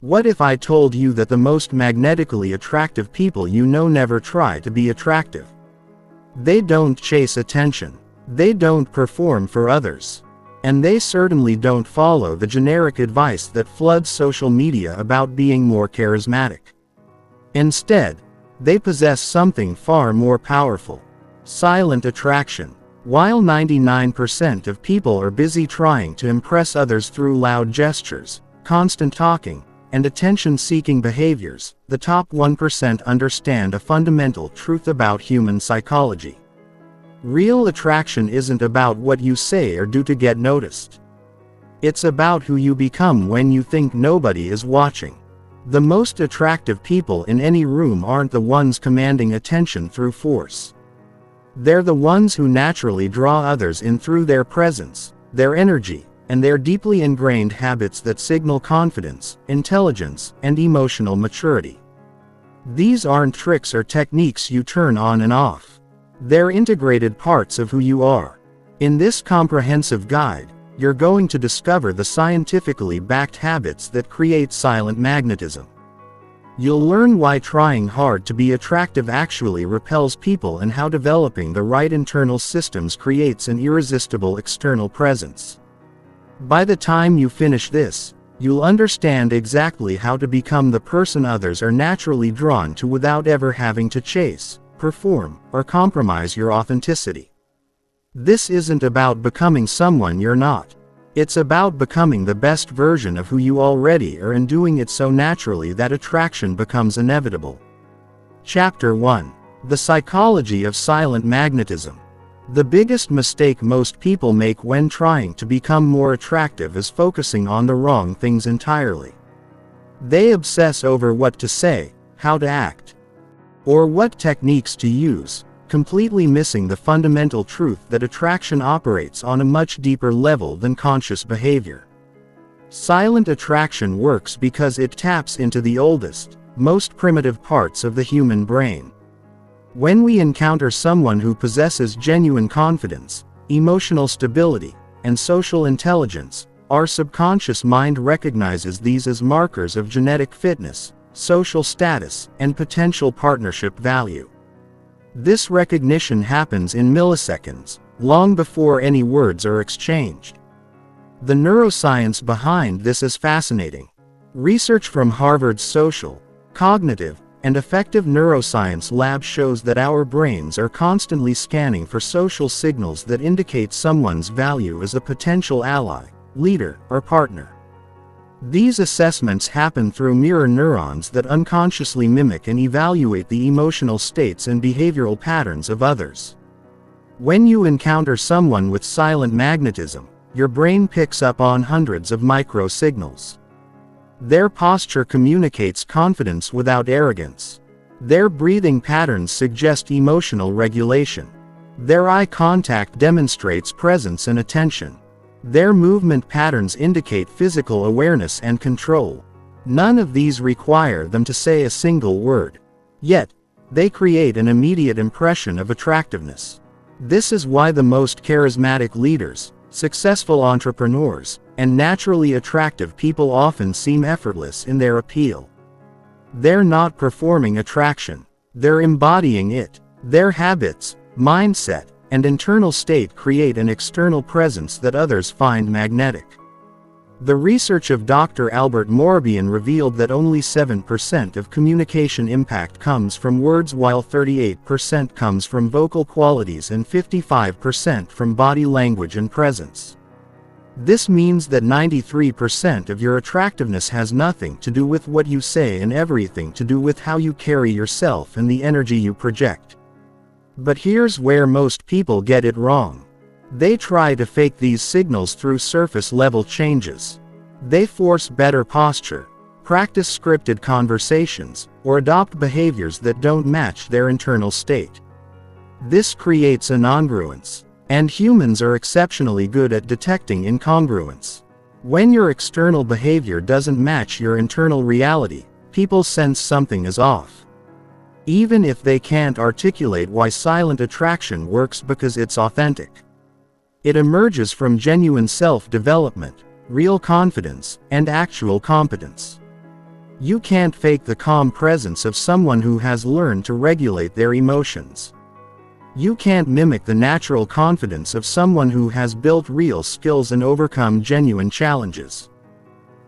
What if I told you that the most magnetically attractive people you know never try to be attractive? They don't chase attention. They don't perform for others. And they certainly don't follow the generic advice that floods social media about being more charismatic. Instead, they possess something far more powerful: silent attraction. While 99% of people are busy trying to impress others through loud gestures, constant talking, and attention-seeking behaviors, the top 1% understand a fundamental truth about human psychology. Real attraction isn't about what you say or do to get noticed. It's about who you become when you think nobody is watching. The most attractive people in any room aren't the ones commanding attention through force. They're the ones who naturally draw others in through their presence, their energy, and their deeply ingrained habits that signal confidence, intelligence, and emotional maturity. These aren't tricks or techniques you turn on and off. They're integrated parts of who you are. In this comprehensive guide, you're going to discover the scientifically backed habits that create silent magnetism. You'll learn why trying hard to be attractive actually repels people and how developing the right internal systems creates an irresistible external presence. By the time you finish this, you'll understand exactly how to become the person others are naturally drawn to without ever having to chase, perform, or compromise your authenticity. This isn't about becoming someone you're not. It's about becoming the best version of who you already are and doing it so naturally that attraction becomes inevitable. Chapter 1. The Psychology of Silent Magnetism. The biggest mistake most people make when trying to become more attractive is focusing on the wrong things entirely. They obsess over what to say, how to act, or what techniques to use, completely missing the fundamental truth that attraction operates on a much deeper level than conscious behavior. Silent attraction works because it taps into the oldest, most primitive parts of the human brain. When we encounter someone who possesses genuine confidence, emotional stability, and social intelligence, our subconscious mind recognizes these as markers of genetic fitness, social status, and potential partnership value. This recognition happens in milliseconds, long before any words are exchanged. The neuroscience behind this is fascinating. Research from Harvard's Social, Cognitive, and Affective Neuroscience Lab shows that our brains are constantly scanning for social signals that indicate someone's value as a potential ally, leader, or partner. These assessments happen through mirror neurons that unconsciously mimic and evaluate the emotional states and behavioral patterns of others. When you encounter someone with silent magnetism, your brain picks up on hundreds of micro signals. Their posture communicates confidence without arrogance. Their breathing patterns suggest emotional regulation. Their eye contact demonstrates presence and attention. Their movement patterns indicate physical awareness and control. None of these require them to say a single word. Yet, they create an immediate impression of attractiveness. This is why the most charismatic leaders, successful entrepreneurs, and naturally attractive people often seem effortless in their appeal. They're not performing attraction. They're embodying it. Their habits, mindset, and internal state create an external presence that others find magnetic. The research of Dr. Albert Morbihan revealed that only 7% of communication impact comes from words, while 38% comes from vocal qualities and 55% from body language and presence. This means that 93% of your attractiveness has nothing to do with what you say and everything to do with how you carry yourself and the energy you project. But here's where most people get it wrong. They try to fake these signals through surface-level changes. They force better posture, practice scripted conversations, or adopt behaviors that don't match their internal state. This creates an incongruence, and humans are exceptionally good at detecting incongruence. When your external behavior doesn't match your internal reality, people sense something is off. Even if they can't articulate why silent attraction works, because it's authentic. It emerges from genuine self-development, real confidence, and actual competence. You can't fake the calm presence of someone who has learned to regulate their emotions. You can't mimic the natural confidence of someone who has built real skills and overcome genuine challenges.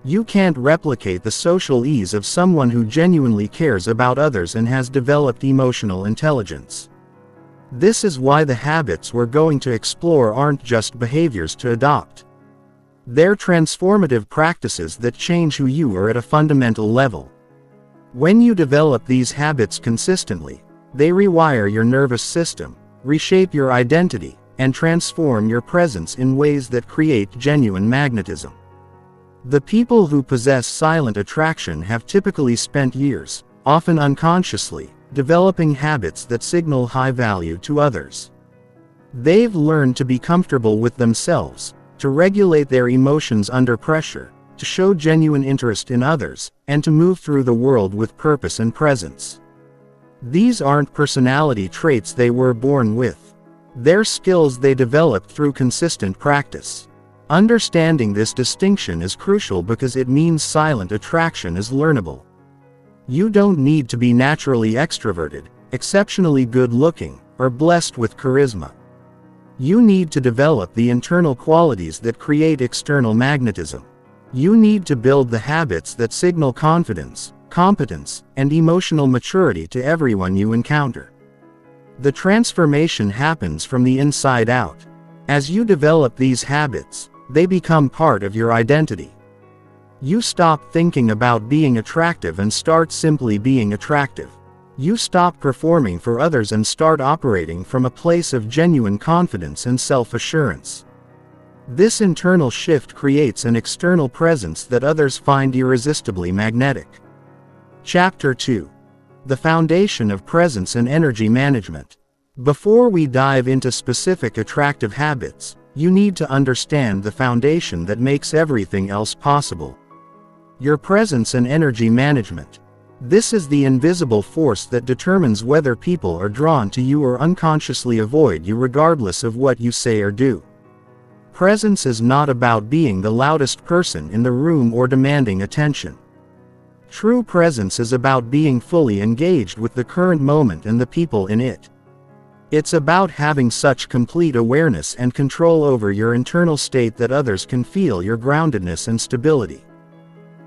You can't replicate the social ease of someone who genuinely cares about others and has developed emotional intelligence. This is why the habits we're going to explore aren't just behaviors to adopt. They're transformative practices that change who you are at a fundamental level. When you develop these habits consistently, they rewire your nervous system, reshape your identity, and transform your presence in ways that create genuine magnetism. The people who possess silent attraction have typically spent years, often unconsciously, developing habits that signal high value to others. They've learned to be comfortable with themselves, to regulate their emotions under pressure, to show genuine interest in others, and to move through the world with purpose and presence. These aren't personality traits they were born with. They're skills they developed through consistent practice. Understanding this distinction is crucial because it means silent attraction is learnable. You don't need to be naturally extroverted, exceptionally good-looking, or blessed with charisma. You need to develop the internal qualities that create external magnetism. You need to build the habits that signal confidence, competence, and emotional maturity to everyone you encounter. The transformation happens from the inside out. As you develop these habits, they become part of your identity. You stop thinking about being attractive and start simply being attractive. You stop performing for others and start operating from a place of genuine confidence and self-assurance. This internal shift creates an external presence that others find irresistibly magnetic. Chapter 2. The Foundation of Presence and Energy Management. Before we dive into specific attractive habits, you need to understand the foundation that makes everything else possible. Your presence and energy management. This is the invisible force that determines whether people are drawn to you or unconsciously avoid you regardless of what you say or do. Presence is not about being the loudest person in the room or demanding attention. True presence is about being fully engaged with the current moment and the people in it. It's about having such complete awareness and control over your internal state that others can feel your groundedness and stability.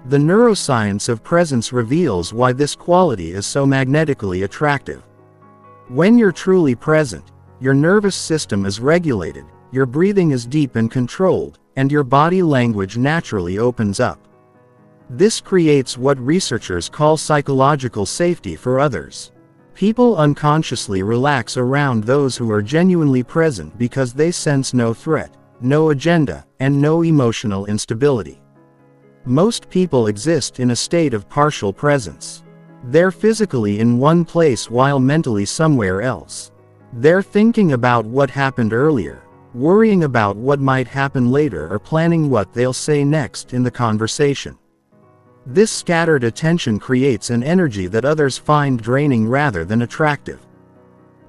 The neuroscience of presence reveals why this quality is so magnetically attractive. When you're truly present, your nervous system is regulated, your breathing is deep and controlled, and your body language naturally opens up. This creates what researchers call psychological safety for others. People unconsciously relax around those who are genuinely present because they sense no threat, no agenda, and no emotional instability. Most people exist in a state of partial presence. They're physically in one place while mentally somewhere else. They're thinking about what happened earlier, worrying about what might happen later, or planning what they'll say next in the conversation. This scattered attention creates an energy that others find draining rather than attractive.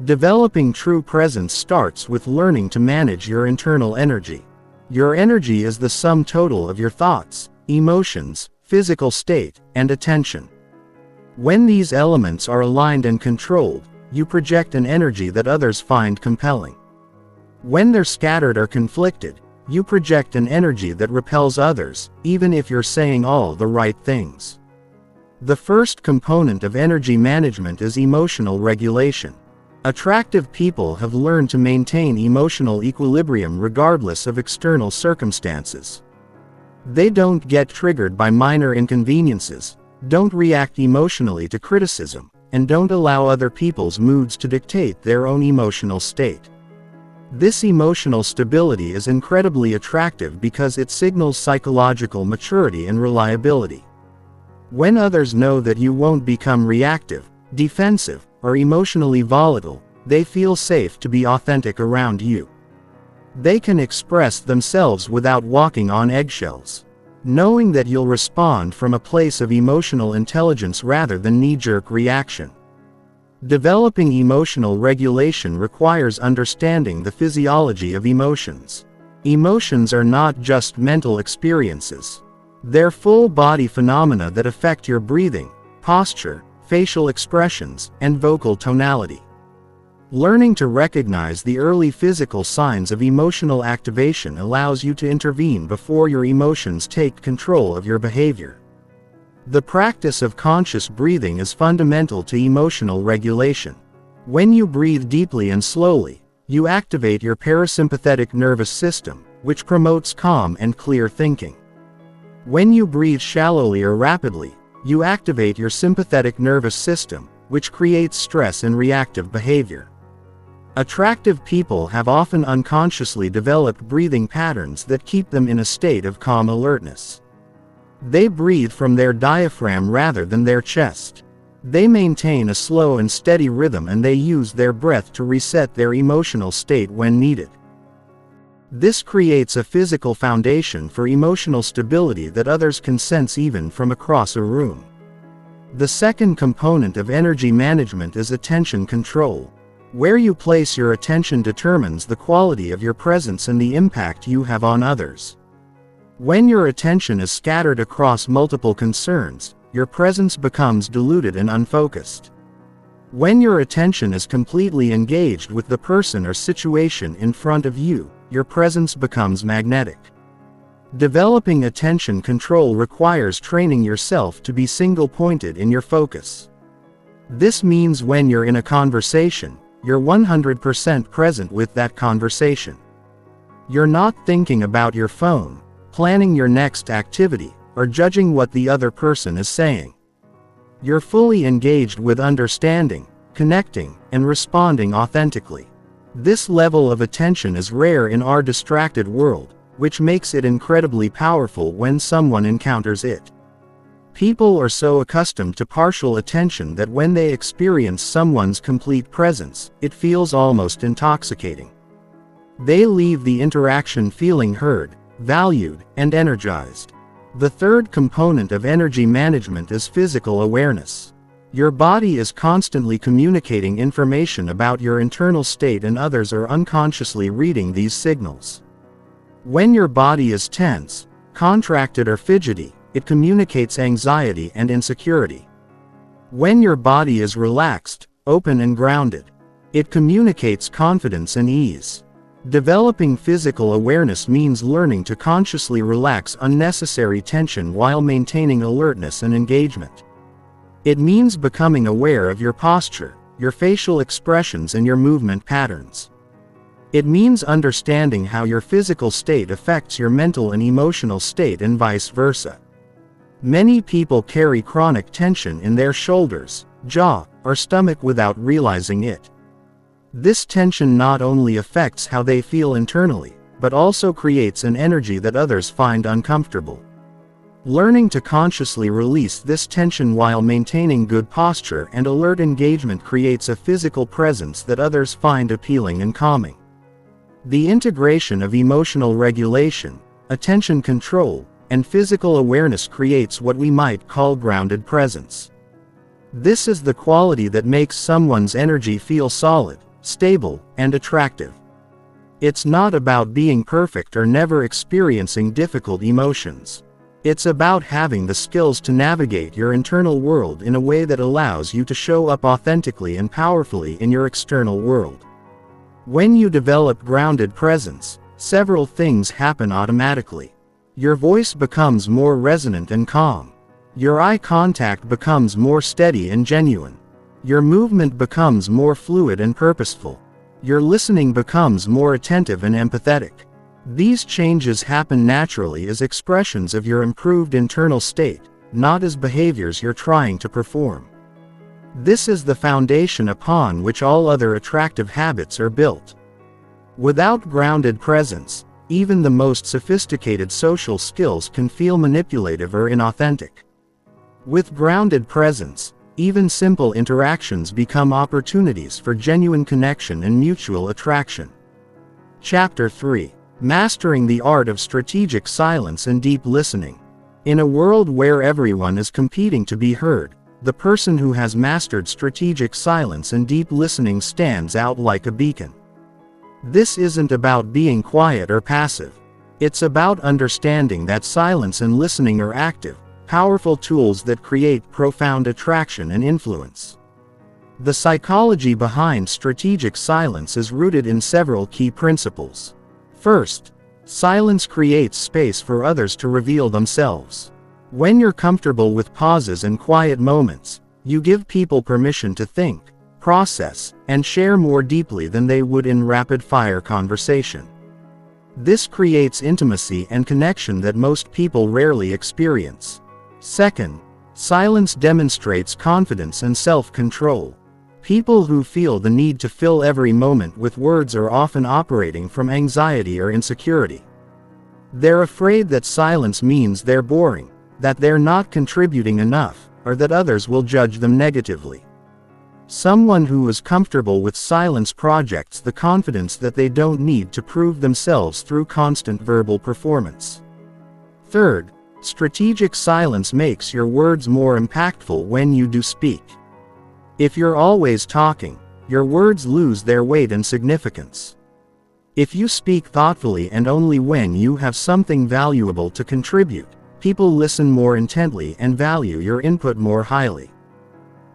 Developing true presence starts with learning to manage your internal energy. Your energy is the sum total of your thoughts, emotions, physical state, and attention. When these elements are aligned and controlled, you project an energy that others find compelling. When they're scattered or conflicted, you project an energy that repels others, even if you're saying all the right things. The first component of energy management is emotional regulation. Attractive people have learned to maintain emotional equilibrium regardless of external circumstances. They don't get triggered by minor inconveniences, don't react emotionally to criticism, and don't allow other people's moods to dictate their own emotional state. This emotional stability is incredibly attractive because it signals psychological maturity and reliability. When others know that you won't become reactive, defensive, or emotionally volatile, they feel safe to be authentic around you. They can express themselves without walking on eggshells, knowing that you'll respond from a place of emotional intelligence rather than knee-jerk reaction. Developing emotional regulation requires understanding the physiology of emotions. Emotions are not just mental experiences. They're full body phenomena that affect your breathing, posture, facial expressions, and vocal tonality. Learning to recognize the early physical signs of emotional activation allows you to intervene before your emotions take control of your behavior. The practice of conscious breathing is fundamental to emotional regulation. When you breathe deeply and slowly, you activate your parasympathetic nervous system, which promotes calm and clear thinking. When you breathe shallowly or rapidly, you activate your sympathetic nervous system, which creates stress and reactive behavior. Attractive people have often unconsciously developed breathing patterns that keep them in a state of calm alertness. They breathe from their diaphragm rather than their chest. They maintain a slow and steady rhythm, and they use their breath to reset their emotional state when needed. This creates a physical foundation for emotional stability that others can sense even from across a room. The second component of energy management is attention control. Where you place your attention determines the quality of your presence and the impact you have on others. When your attention is scattered across multiple concerns, your presence becomes diluted and unfocused. When your attention is completely engaged with the person or situation in front of you, your presence becomes magnetic. Developing attention control requires training yourself to be single-pointed in your focus. This means when you're in a conversation, you're 100% present with that conversation. You're not thinking about your phone, planning your next activity, or judging what the other person is saying. You're fully engaged with understanding, connecting, and responding authentically. This level of attention is rare in our distracted world, which makes it incredibly powerful when someone encounters it. People are so accustomed to partial attention that when they experience someone's complete presence, it feels almost intoxicating. They leave the interaction feeling heard, valued, and energized. The third component of energy management is physical awareness. Your body is constantly communicating information about your internal state, and others are unconsciously reading these signals. When your body is tense, contracted, or fidgety, it communicates anxiety and insecurity. When your body is relaxed, open, and grounded, it communicates confidence and ease. Developing physical awareness means learning to consciously relax unnecessary tension while maintaining alertness and engagement. It means becoming aware of your posture, your facial expressions, and your movement patterns. It means understanding how your physical state affects your mental and emotional state, and vice versa. Many people carry chronic tension in their shoulders, jaw, or stomach without realizing it. This tension not only affects how they feel internally, but also creates an energy that others find uncomfortable. Learning to consciously release this tension while maintaining good posture and alert engagement creates a physical presence that others find appealing and calming. The integration of emotional regulation, attention control, and physical awareness creates what we might call grounded presence. This is the quality that makes someone's energy feel solid, stable, and attractive. It's not about being perfect or never experiencing difficult emotions. It's about having the skills to navigate your internal world in a way that allows you to show up authentically and powerfully in your external world. When you develop grounded presence, several things happen automatically. Your voice becomes more resonant and calm. Your eye contact becomes more steady and genuine. Your movement becomes more fluid and purposeful. Your listening becomes more attentive and empathetic. These changes happen naturally as expressions of your improved internal state, not as behaviors you're trying to perform. This is the foundation upon which all other attractive habits are built. Without grounded presence, even the most sophisticated social skills can feel manipulative or inauthentic. With grounded presence, even simple interactions become opportunities for genuine connection and mutual attraction. Chapter 3. Mastering the Art of Strategic Silence and Deep Listening. In a world where everyone is competing to be heard, the person who has mastered strategic silence and deep listening stands out like a beacon. This isn't about being quiet or passive. It's about understanding that silence and listening are active, powerful tools that create profound attraction and influence. The psychology behind strategic silence is rooted in several key principles. First, silence creates space for others to reveal themselves. When you're comfortable with pauses and quiet moments, you give people permission to think, process, and share more deeply than they would in rapid-fire conversation. This creates intimacy and connection that most people rarely experience. Second, silence demonstrates confidence and self-control. People who feel the need to fill every moment with words are often operating from anxiety or insecurity. They're afraid that silence means they're boring, that they're not contributing enough, or that others will judge them negatively. Someone who is comfortable with silence projects the confidence that they don't need to prove themselves through constant verbal performance. Third, strategic silence makes your words more impactful when you do speak. If you're always talking, your words lose their weight and significance. If you speak thoughtfully and only when you have something valuable to contribute, people listen more intently and value your input more highly.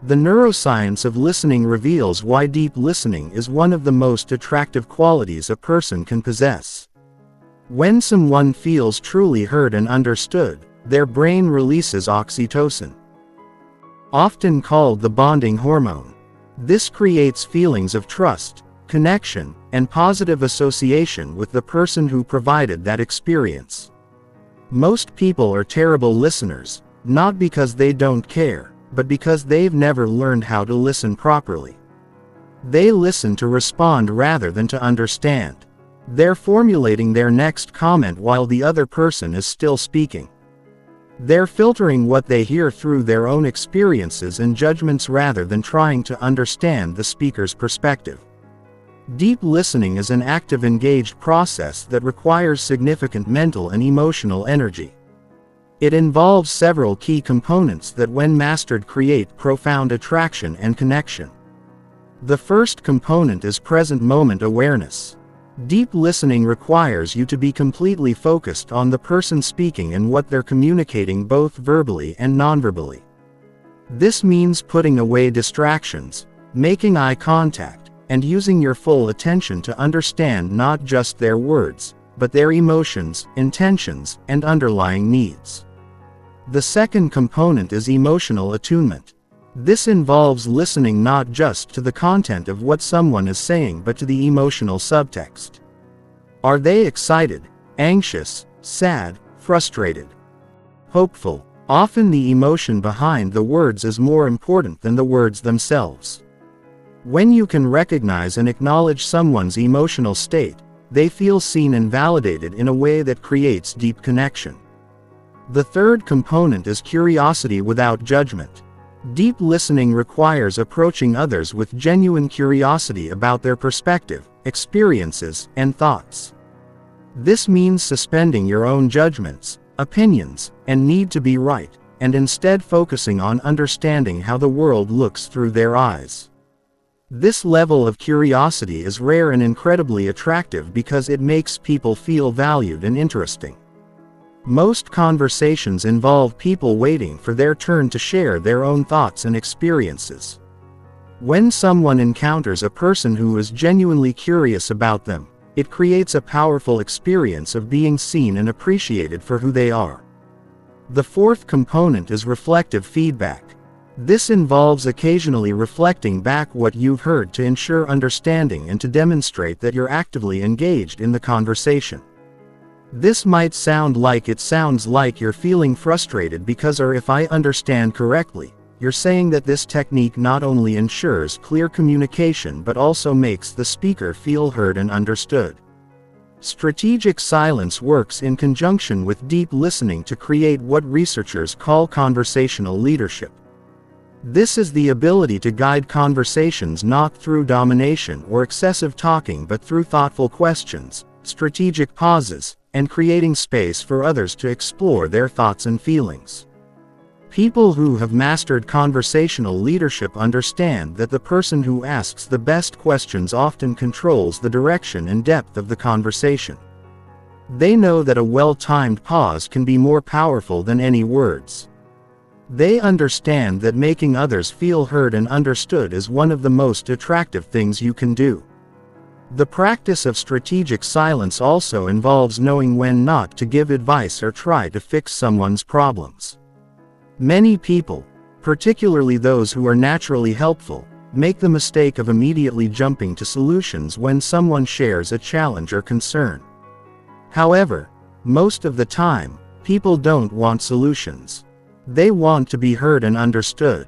The neuroscience of listening reveals why deep listening is one of the most attractive qualities a person can possess. When someone feels truly heard and understood, their brain releases oxytocin, often called the bonding hormone. This creates feelings of trust, connection, and positive association with the person who provided that experience. Most people are terrible listeners, not because they don't care, but because they've never learned how to listen properly. They listen to respond rather than to understand. They're formulating their next comment while the other person is still speaking. They're filtering what they hear through their own experiences and judgments rather than trying to understand the speaker's perspective. Deep listening is an active, engaged process that requires significant mental and emotional energy. It involves several key components that, when mastered, create profound attraction and connection. The first component is present moment awareness. Deep listening requires you to be completely focused on the person speaking and what they're communicating, both verbally and nonverbally. This means putting away distractions, making eye contact, and using your full attention to understand not just their words, but their emotions, intentions, and underlying needs. The second component is emotional attunement. This involves listening not just to the content of what someone is saying but to the emotional subtext. Are they excited, anxious, sad, frustrated, hopeful? Often the emotion behind the words is more important than the words themselves. When you can recognize and acknowledge someone's emotional state, they feel seen and validated in a way that creates deep connection. The third component is curiosity without judgment. Deep listening requires approaching others with genuine curiosity about their perspective, experiences, and thoughts. This means suspending your own judgments, opinions, and need to be right, and instead focusing on understanding how the world looks through their eyes. This level of curiosity is rare and incredibly attractive because it makes people feel valued and interesting. Most conversations involve people waiting for their turn to share their own thoughts and experiences. When someone encounters a person who is genuinely curious about them, it creates a powerful experience of being seen and appreciated for who they are. The fourth component is reflective feedback. This involves occasionally reflecting back what you've heard to ensure understanding and to demonstrate that you're actively engaged in the conversation. This might sound like you're feeling frustrated because, or if I understand correctly, you're saying that this technique not only ensures clear communication but also makes the speaker feel heard and understood. Strategic silence works in conjunction with deep listening to create what researchers call conversational leadership. This is the ability to guide conversations not through domination or excessive talking but through thoughtful questions, strategic pauses, and creating space for others to explore their thoughts and feelings. People who have mastered conversational leadership understand that the person who asks the best questions often controls the direction and depth of the conversation. They know that a well-timed pause can be more powerful than any words. They understand that making others feel heard and understood is one of the most attractive things you can do. The practice of strategic silence also involves knowing when not to give advice or try to fix someone's problems. Many people, particularly those who are naturally helpful, make the mistake of immediately jumping to solutions when someone shares a challenge or concern. However, most of the time, people don't want solutions. They want to be heard and understood.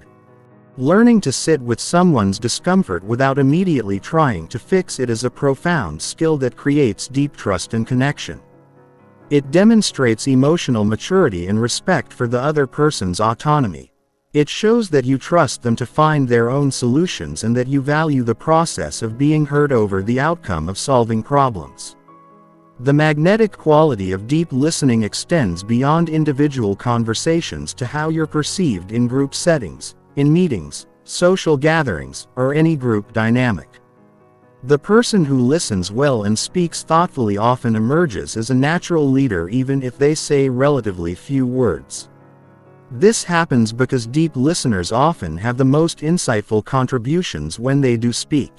Learning to sit with someone's discomfort without immediately trying to fix it is a profound skill that creates deep trust and connection. It demonstrates emotional maturity and respect for the other person's autonomy. It shows that you trust them to find their own solutions and that you value the process of being heard over the outcome of solving problems. The magnetic quality of deep listening extends beyond individual conversations to how you're perceived in group settings, in meetings, social gatherings, or any group dynamic. The person who listens well and speaks thoughtfully often emerges as a natural leader even if they say relatively few words. This happens because deep listeners often have the most insightful contributions when they do speak.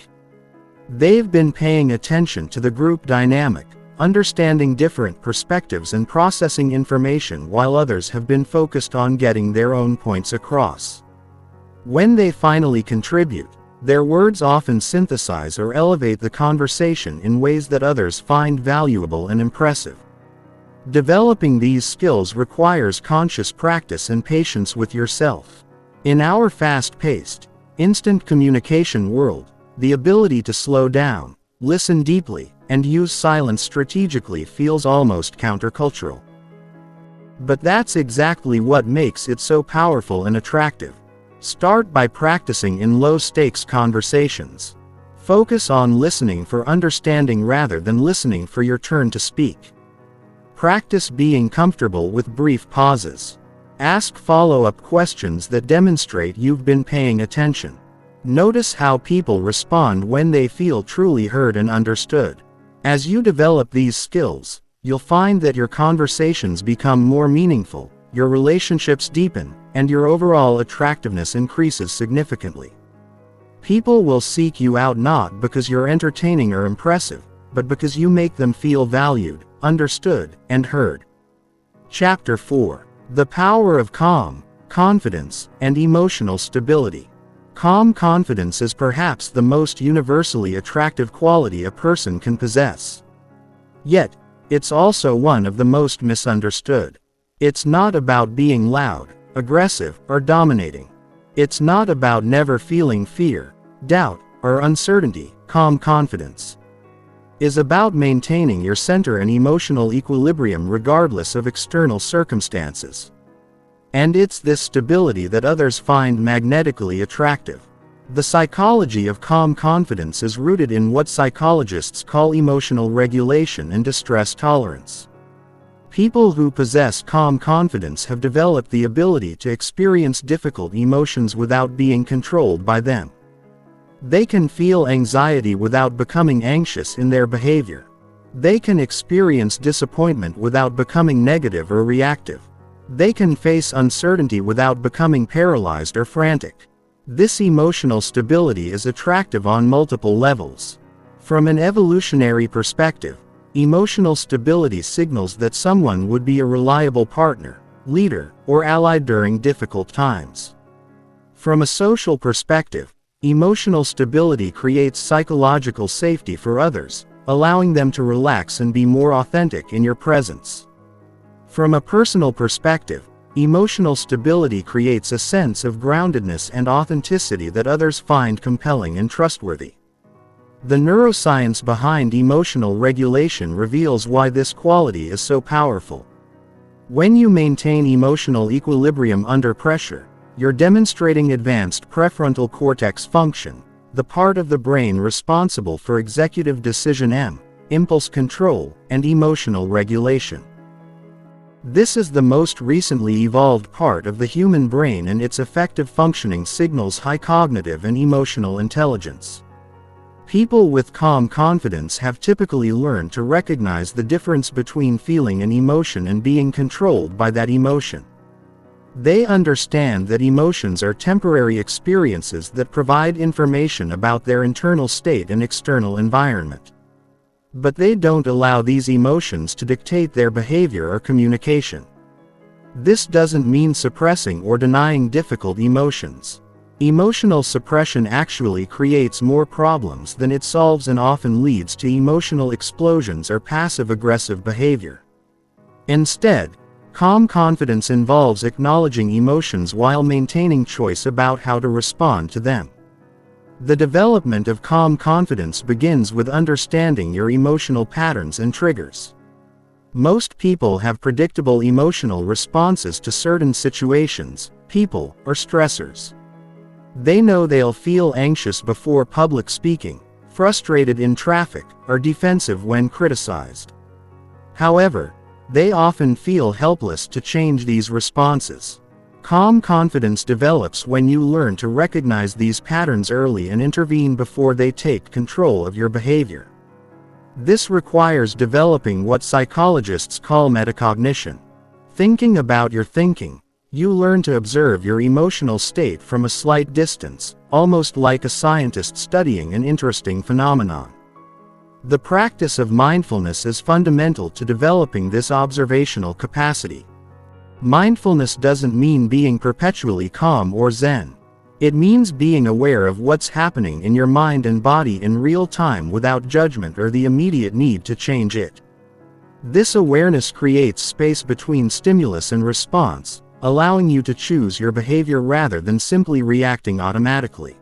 They've been paying attention to the group dynamic, understanding different perspectives and processing information while others have been focused on getting their own points across. When they finally contribute, their words often synthesize or elevate the conversation in ways that others find valuable and impressive. Developing these skills requires conscious practice and patience with yourself. In our fast-paced, instant communication world, the ability to slow down, listen deeply, and use silence strategically feels almost countercultural. But that's exactly what makes it so powerful and attractive. Start by practicing in low-stakes conversations. Focus on listening for understanding rather than listening for your turn to speak. Practice being comfortable with brief pauses. Ask follow-up questions that demonstrate you've been paying attention. Notice how people respond when they feel truly heard and understood. As you develop these skills, you'll find that your conversations become more meaningful, your relationships deepen, and your overall attractiveness increases significantly. People will seek you out not because you're entertaining or impressive, but because you make them feel valued, understood, and heard. Chapter 4. The Power of Calm, Confidence, and Emotional Stability. Calm confidence is perhaps the most universally attractive quality a person can possess. Yet, it's also one of the most misunderstood. It's not about being loud, aggressive, or dominating. It's not about never feeling fear, doubt, or uncertainty. Calm confidence is about maintaining your center and emotional equilibrium regardless of external circumstances. And it's this stability that others find magnetically attractive. The psychology of calm confidence is rooted in what psychologists call emotional regulation and distress tolerance. People who possess calm confidence have developed the ability to experience difficult emotions without being controlled by them. They can feel anxiety without becoming anxious in their behavior. They can experience disappointment without becoming negative or reactive. They can face uncertainty without becoming paralyzed or frantic. This emotional stability is attractive on multiple levels. From an evolutionary perspective, emotional stability signals that someone would be a reliable partner, leader, or ally during difficult times. From a social perspective, emotional stability creates psychological safety for others, allowing them to relax and be more authentic in your presence. From a personal perspective, emotional stability creates a sense of groundedness and authenticity that others find compelling and trustworthy. The neuroscience behind emotional regulation reveals why this quality is so powerful. When you maintain emotional equilibrium under pressure, you're demonstrating advanced prefrontal cortex function, the part of the brain responsible for executive decision, impulse control, and emotional regulation. This is the most recently evolved part of the human brain, and its effective functioning signals high cognitive and emotional intelligence. People with calm confidence have typically learned to recognize the difference between feeling an emotion and being controlled by that emotion. They understand that emotions are temporary experiences that provide information about their internal state and external environment. But they don't allow these emotions to dictate their behavior or communication. This doesn't mean suppressing or denying difficult emotions. Emotional suppression actually creates more problems than it solves and often leads to emotional explosions or passive-aggressive behavior. Instead, calm confidence involves acknowledging emotions while maintaining choice about how to respond to them. The development of calm confidence begins with understanding your emotional patterns and triggers. Most people have predictable emotional responses to certain situations, people, or stressors. They know they'll feel anxious before public speaking, frustrated in traffic, or defensive when criticized. However, they often feel helpless to change these responses. Calm confidence develops when you learn to recognize these patterns early and intervene before they take control of your behavior. This requires developing what psychologists call metacognition. Thinking about your thinking. You learn to observe your emotional state from a slight distance, almost like a scientist studying an interesting phenomenon. The practice of mindfulness is fundamental to developing this observational capacity. Mindfulness doesn't mean being perpetually calm or zen. It means being aware of what's happening in your mind and body in real time without judgment or the immediate need to change it. This awareness creates space between stimulus and response, allowing you to choose your behavior rather than simply reacting automatically.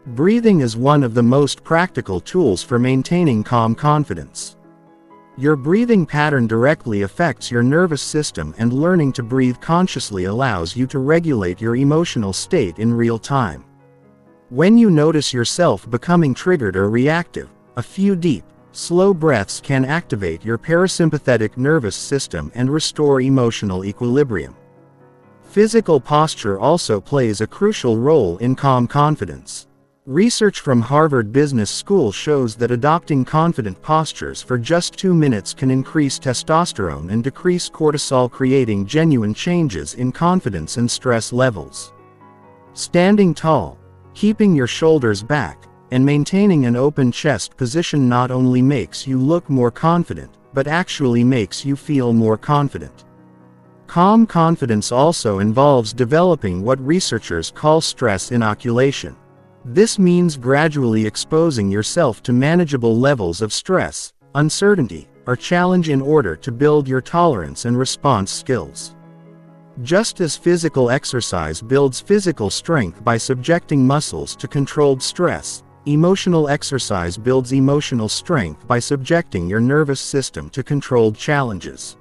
Breathing is one of the most practical tools for maintaining calm confidence. Your breathing pattern directly affects your nervous system, and learning to breathe consciously allows you to regulate your emotional state in real time. When you notice yourself becoming triggered or reactive, a few deep, slow breaths can activate your parasympathetic nervous system and restore emotional equilibrium. Physical posture also plays a crucial role in calm confidence. Research from Harvard Business School shows that adopting confident postures for just 2 minutes can increase testosterone and decrease cortisol, creating genuine changes in confidence and stress levels. Standing tall, keeping your shoulders back, and maintaining an open chest position not only makes you look more confident, but actually makes you feel more confident. Calm confidence also involves developing what researchers call stress inoculation. This means gradually exposing yourself to manageable levels of stress, uncertainty, or challenge in order to build your tolerance and response skills. Just as physical exercise builds physical strength by subjecting muscles to controlled stress, emotional exercise builds emotional strength by subjecting your nervous system to controlled challenges.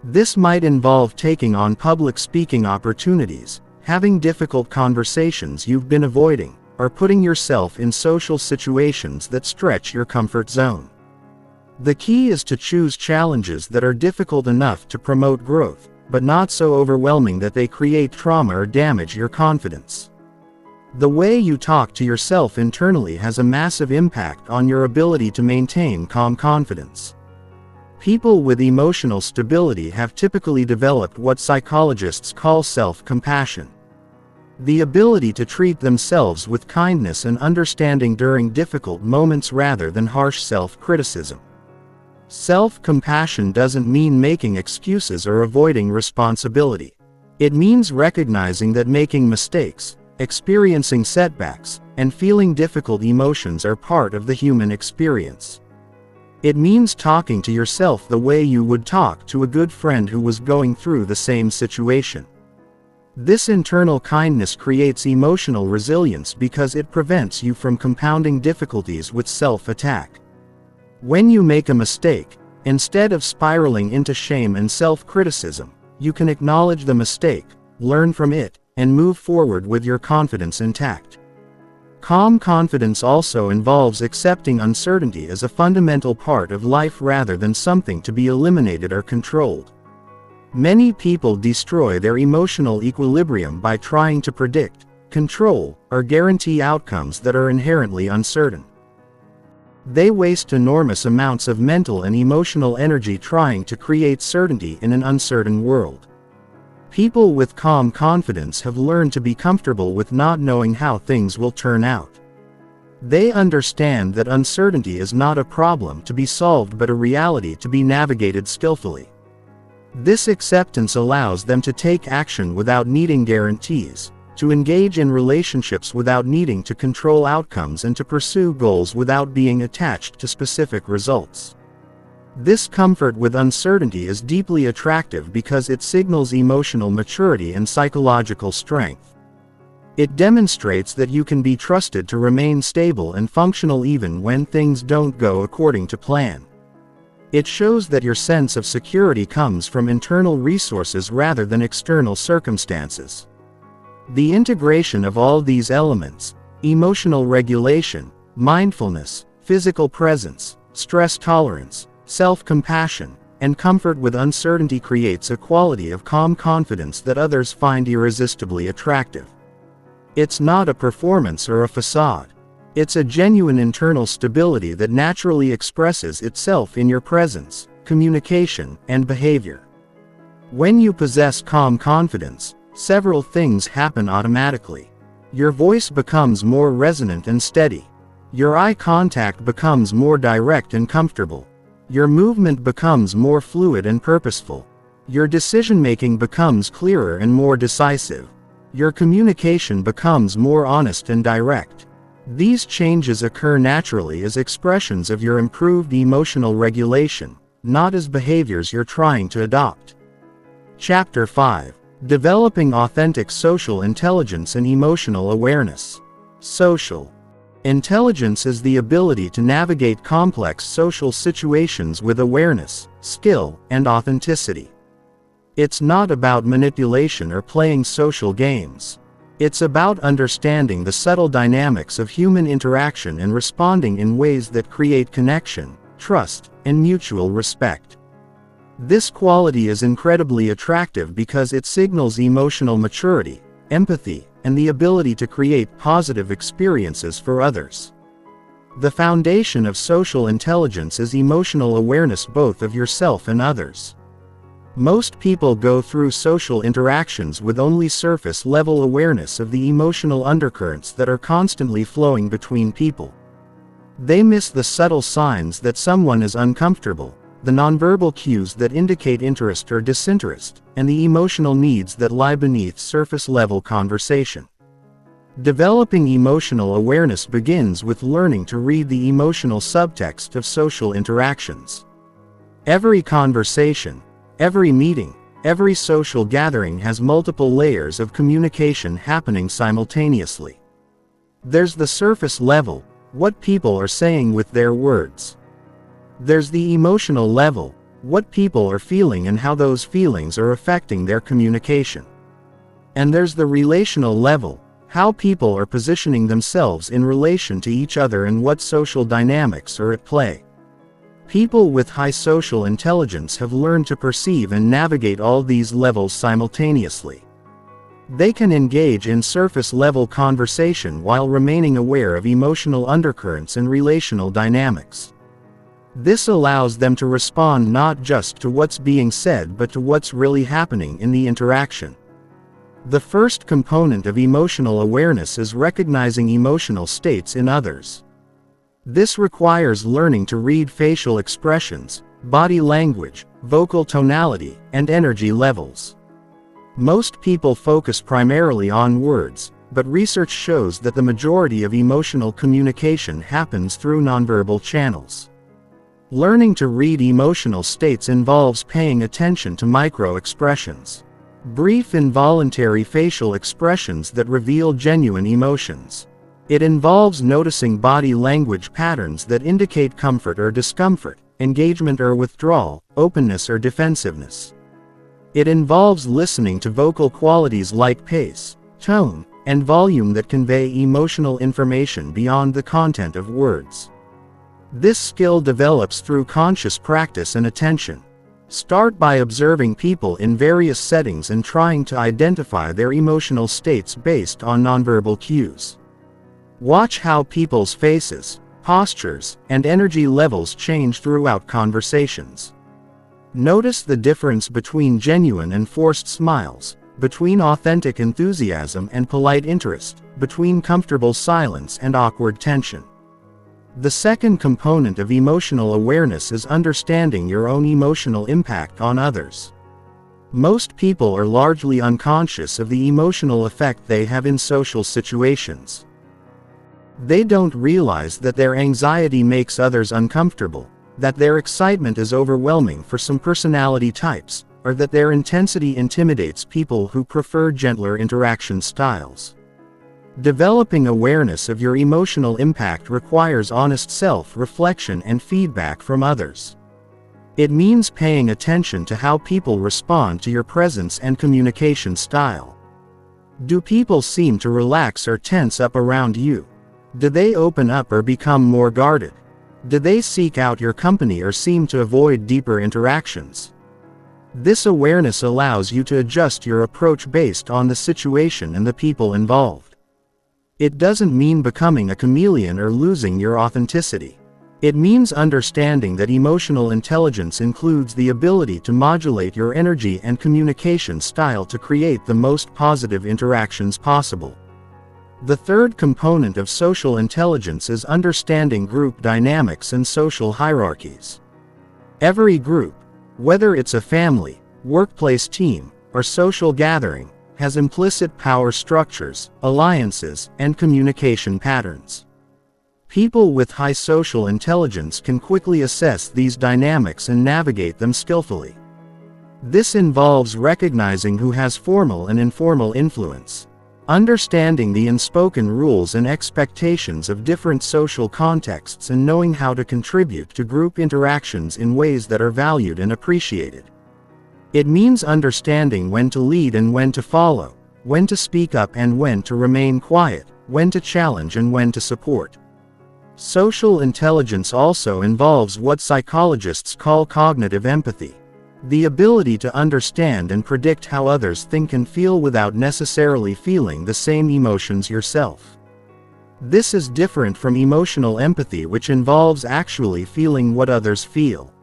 This might involve taking on public speaking opportunities, having difficult conversations you've been avoiding, or putting yourself in social situations that stretch your comfort zone. The key is to choose challenges that are difficult enough to promote growth, but not so overwhelming that they create trauma or damage your confidence. The way you talk to yourself internally has a massive impact on your ability to maintain calm confidence. People with emotional stability have typically developed what psychologists call self-compassion. The ability to treat themselves with kindness and understanding during difficult moments rather than harsh self-criticism. Self-compassion doesn't mean making excuses or avoiding responsibility. It means recognizing that making mistakes, experiencing setbacks, and feeling difficult emotions are part of the human experience. It means talking to yourself the way you would talk to a good friend who was going through the same situation. This internal kindness creates emotional resilience because it prevents you from compounding difficulties with self-attack. When you make a mistake, instead of spiraling into shame and self-criticism, you can acknowledge the mistake, learn from it, and move forward with your confidence intact. Calm confidence also involves accepting uncertainty as a fundamental part of life rather than something to be eliminated or controlled. Many people destroy their emotional equilibrium by trying to predict, control, or guarantee outcomes that are inherently uncertain. They waste enormous amounts of mental and emotional energy trying to create certainty in an uncertain world. People with calm confidence have learned to be comfortable with not knowing how things will turn out. They understand that uncertainty is not a problem to be solved but a reality to be navigated skillfully. This acceptance allows them to take action without needing guarantees, to engage in relationships without needing to control outcomes, and to pursue goals without being attached to specific results. This comfort with uncertainty is deeply attractive because it signals emotional maturity and psychological strength. It demonstrates that you can be trusted to remain stable and functional even when things don't go according to plan. It shows that your sense of security comes from internal resources rather than external circumstances. The integration of all these elements, emotional regulation, mindfulness, physical presence, stress tolerance, self-compassion, and comfort with uncertainty creates a quality of calm confidence that others find irresistibly attractive. It's not a performance or a facade. It's a genuine internal stability that naturally expresses itself in your presence, communication, and behavior. When you possess calm confidence, several things happen automatically. Your voice becomes more resonant and steady. Your eye contact becomes more direct and comfortable. Your movement becomes more fluid and purposeful. Your decision-making becomes clearer and more decisive. Your communication becomes more honest and direct. These changes occur naturally as expressions of your improved emotional regulation, not as behaviors you're trying to adopt. Chapter 5. Developing Authentic Social Intelligence and Emotional Awareness. Social intelligence is the ability to navigate complex social situations with awareness, skill, and authenticity. It's not about manipulation or playing social games. It's about understanding the subtle dynamics of human interaction and responding in ways that create connection, trust, and mutual respect. This quality is incredibly attractive because it signals emotional maturity, empathy, and the ability to create positive experiences for others. The foundation of social intelligence is emotional awareness both of yourself and others. Most people go through social interactions with only surface-level awareness of the emotional undercurrents that are constantly flowing between people. They miss the subtle signs that someone is uncomfortable, the nonverbal cues that indicate interest or disinterest, and the emotional needs that lie beneath surface-level conversation. Developing emotional awareness begins with learning to read the emotional subtext of social interactions. Every conversation, every meeting, every social gathering has multiple layers of communication happening simultaneously. There's the surface level, what people are saying with their words. There's the emotional level, what people are feeling and how those feelings are affecting their communication. And there's the relational level, how people are positioning themselves in relation to each other and what social dynamics are at play. People with high social intelligence have learned to perceive and navigate all these levels simultaneously. They can engage in surface-level conversation while remaining aware of emotional undercurrents and relational dynamics. This allows them to respond not just to what's being said but to what's really happening in the interaction. The first component of emotional awareness is recognizing emotional states in others. This requires learning to read facial expressions, body language, vocal tonality, and energy levels. Most people focus primarily on words, but research shows that the majority of emotional communication happens through nonverbal channels. Learning to read emotional states involves paying attention to micro-expressions. Brief involuntary facial expressions that reveal genuine emotions. It involves noticing body language patterns that indicate comfort or discomfort, engagement or withdrawal, openness or defensiveness. It involves listening to vocal qualities like pace, tone, and volume that convey emotional information beyond the content of words. This skill develops through conscious practice and attention. Start by observing people in various settings and trying to identify their emotional states based on nonverbal cues. Watch how people's faces, postures, and energy levels change throughout conversations. Notice the difference between genuine and forced smiles, between authentic enthusiasm and polite interest, between comfortable silence and awkward tension. The second component of emotional awareness is understanding your own emotional impact on others. Most people are largely unconscious of the emotional effect they have in social situations. They don't realize that their anxiety makes others uncomfortable, that their excitement is overwhelming for some personality types, or that their intensity intimidates people who prefer gentler interaction styles. Developing awareness of your emotional impact requires honest self-reflection and feedback from others. It means paying attention to how people respond to your presence and communication style. Do people seem to relax or tense up around you? Do they open up or become more guarded? Do they seek out your company or seem to avoid deeper interactions? This awareness allows you to adjust your approach based on the situation and the people involved. It doesn't mean becoming a chameleon or losing your authenticity. It means understanding that emotional intelligence includes the ability to modulate your energy and communication style to create the most positive interactions possible. The third component of social intelligence is understanding group dynamics and social hierarchies. Every group, whether it's a family, workplace team, or social gathering, has implicit power structures, alliances, and communication patterns. People with high social intelligence can quickly assess these dynamics and navigate them skillfully. This involves recognizing who has formal and informal influence, understanding the unspoken rules and expectations of different social contexts, and knowing how to contribute to group interactions in ways that are valued and appreciated. It means understanding when to lead and when to follow, when to speak up and when to remain quiet, when to challenge and when to support. Social intelligence also involves what psychologists call cognitive empathy, the ability to understand and predict how others think and feel without necessarily feeling the same emotions yourself. This is different from emotional empathy, which involves actually feeling what others feel.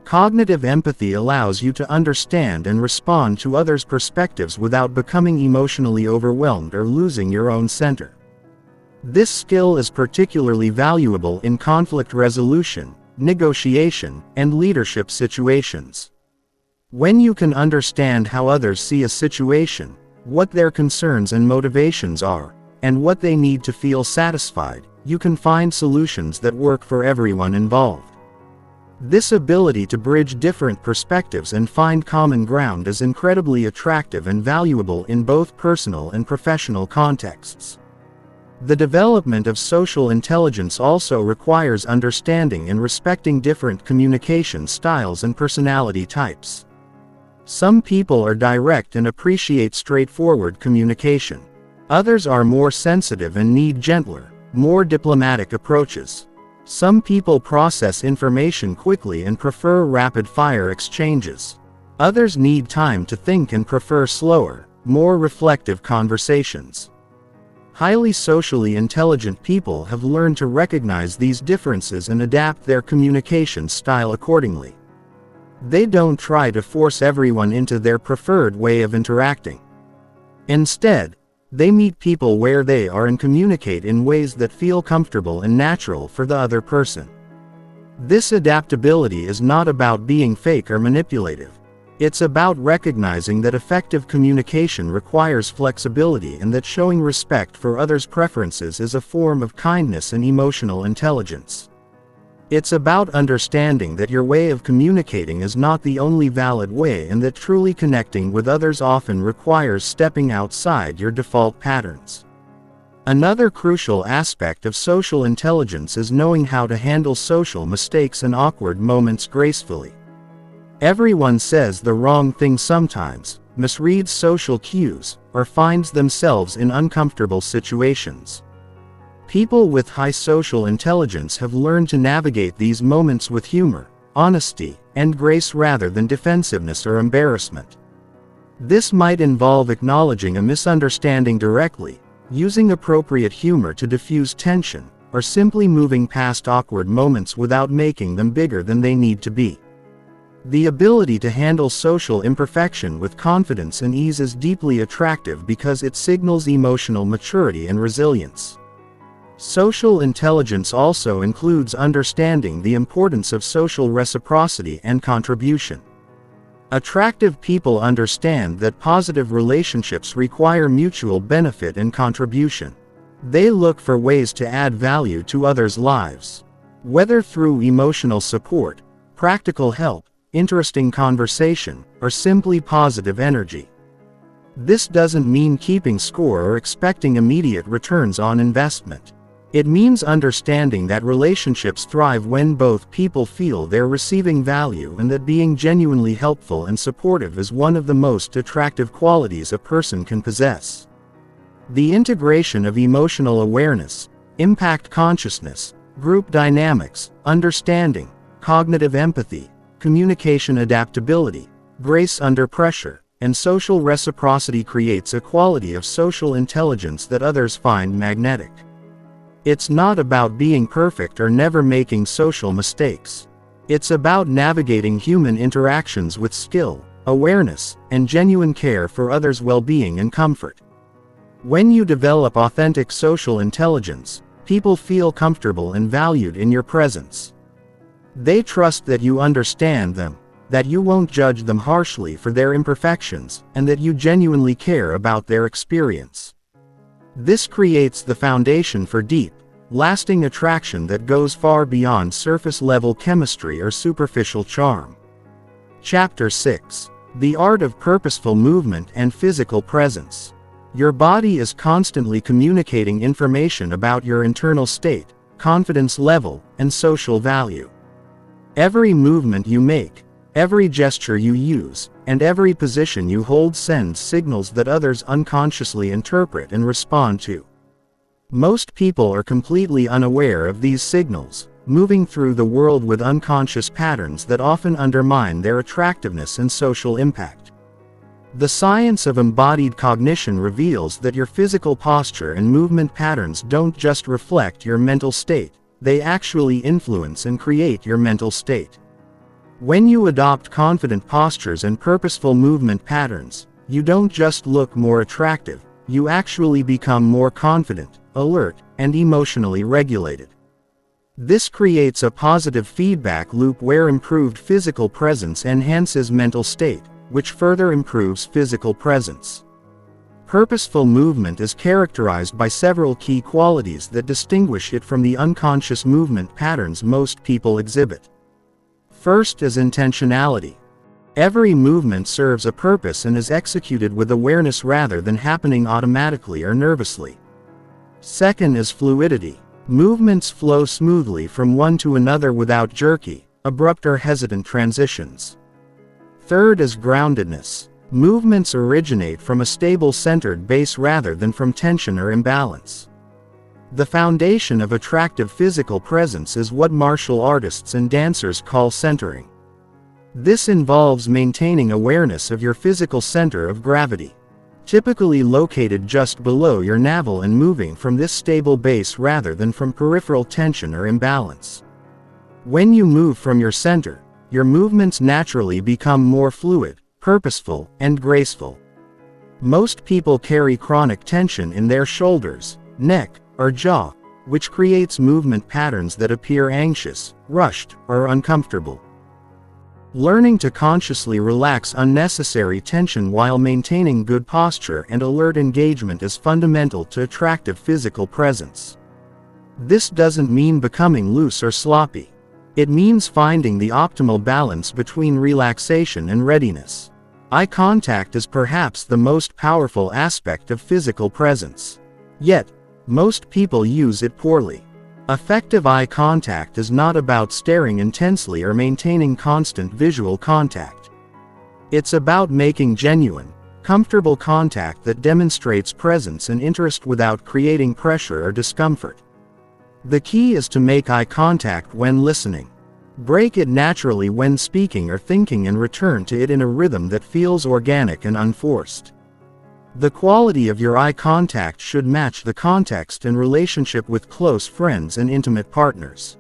Cognitive empathy allows you to understand and respond to others' perspectives without becoming emotionally overwhelmed or losing your own center. This skill is particularly valuable in conflict resolution, negotiation, and leadership situations. When you can understand how others see a situation, what their concerns and motivations are, and what they need to feel satisfied, you can find solutions that work for everyone involved. This ability to bridge different perspectives and find common ground is incredibly attractive and valuable in both personal and professional contexts. The development of social intelligence also requires understanding and respecting different communication styles and personality types. Some people are direct and appreciate straightforward communication. Others are more sensitive and need gentler, more diplomatic approaches. Some people process information quickly and prefer rapid-fire exchanges. Others need time to think and prefer slower, more reflective conversations. Highly socially intelligent people have learned to recognize these differences and adapt their communication style accordingly. They don't try to force everyone into their preferred way of interacting. Instead, they meet people where they are and communicate in ways that feel comfortable and natural for the other person. This adaptability is not about being fake or manipulative. It's about recognizing that effective communication requires flexibility and that showing respect for others' preferences is a form of kindness and emotional intelligence. It's about understanding that your way of communicating is not the only valid way and that truly connecting with others often requires stepping outside your default patterns. Another crucial aspect of social intelligence is knowing how to handle social mistakes and awkward moments gracefully. Everyone says the wrong thing sometimes, misreads social cues, or finds themselves in uncomfortable situations. People with high social intelligence have learned to navigate these moments with humor, honesty, and grace rather than defensiveness or embarrassment. This might involve acknowledging a misunderstanding directly, using appropriate humor to diffuse tension, or simply moving past awkward moments without making them bigger than they need to be. The ability to handle social imperfection with confidence and ease is deeply attractive because it signals emotional maturity and resilience. Social intelligence also includes understanding the importance of social reciprocity and contribution. Attractive people understand that positive relationships require mutual benefit and contribution. They look for ways to add value to others' lives. Whether through emotional support, practical help, interesting conversation, or simply positive energy. This doesn't mean keeping score or expecting immediate returns on investment. It means understanding that relationships thrive when both people feel they're receiving value and that being genuinely helpful and supportive is one of the most attractive qualities a person can possess. The integration of emotional awareness, impact consciousness, group dynamics, understanding, cognitive empathy, communication adaptability, grace under pressure, and social reciprocity creates a quality of social intelligence that others find magnetic. It's not about being perfect or never making social mistakes. It's about navigating human interactions with skill, awareness, and genuine care for others' well-being and comfort. When you develop authentic social intelligence, people feel comfortable and valued in your presence. They trust that you understand them, that you won't judge them harshly for their imperfections, and that you genuinely care about their experience. This creates the foundation for deep, lasting attraction that goes far beyond surface-level chemistry or superficial charm. Chapter 6. The Art of Purposeful Movement and Physical Presence. Your body is constantly communicating information about your internal state, confidence level, and social value. Every movement you make, every gesture you use, and every position you hold sends signals that others unconsciously interpret and respond to. Most people are completely unaware of these signals, moving through the world with unconscious patterns that often undermine their attractiveness and social impact. The science of embodied cognition reveals that your physical posture and movement patterns don't just reflect your mental state, they actually influence and create your mental state. When you adopt confident postures and purposeful movement patterns, you don't just look more attractive, you actually become more confident, alert, and emotionally regulated. This creates a positive feedback loop where improved physical presence enhances mental state, which further improves physical presence. Purposeful movement is characterized by several key qualities that distinguish it from the unconscious movement patterns most people exhibit. First is intentionality. Every movement serves a purpose and is executed with awareness rather than happening automatically or nervously. Second is fluidity. Movements flow smoothly from one to another without jerky, abrupt or hesitant transitions. Third is groundedness. Movements originate from a stable centered base rather than from tension or imbalance. The foundation of attractive physical presence is what martial artists and dancers call centering. This involves maintaining awareness of your physical center of gravity, typically located just below your navel, and moving from this stable base rather than from peripheral tension or imbalance. When you move from your center, your movements naturally become more fluid, purposeful, and graceful. Most people carry chronic tension in their shoulders, neck, or jaw, which creates movement patterns that appear anxious, rushed, or uncomfortable. Learning to consciously relax unnecessary tension while maintaining good posture and alert engagement is fundamental to attractive physical presence. This doesn't mean becoming loose or sloppy. It means finding the optimal balance between relaxation and readiness. Eye contact is perhaps the most powerful aspect of physical presence. Yet, most people use it poorly. Effective eye contact is not about staring intensely or maintaining constant visual contact. It's about making genuine, comfortable contact that demonstrates presence and interest without creating pressure or discomfort. The key is to make eye contact when listening. Break it naturally when speaking or thinking and return to it in a rhythm that feels organic and unforced. The quality of your eye contact should match the context and relationship with close friends and intimate partners.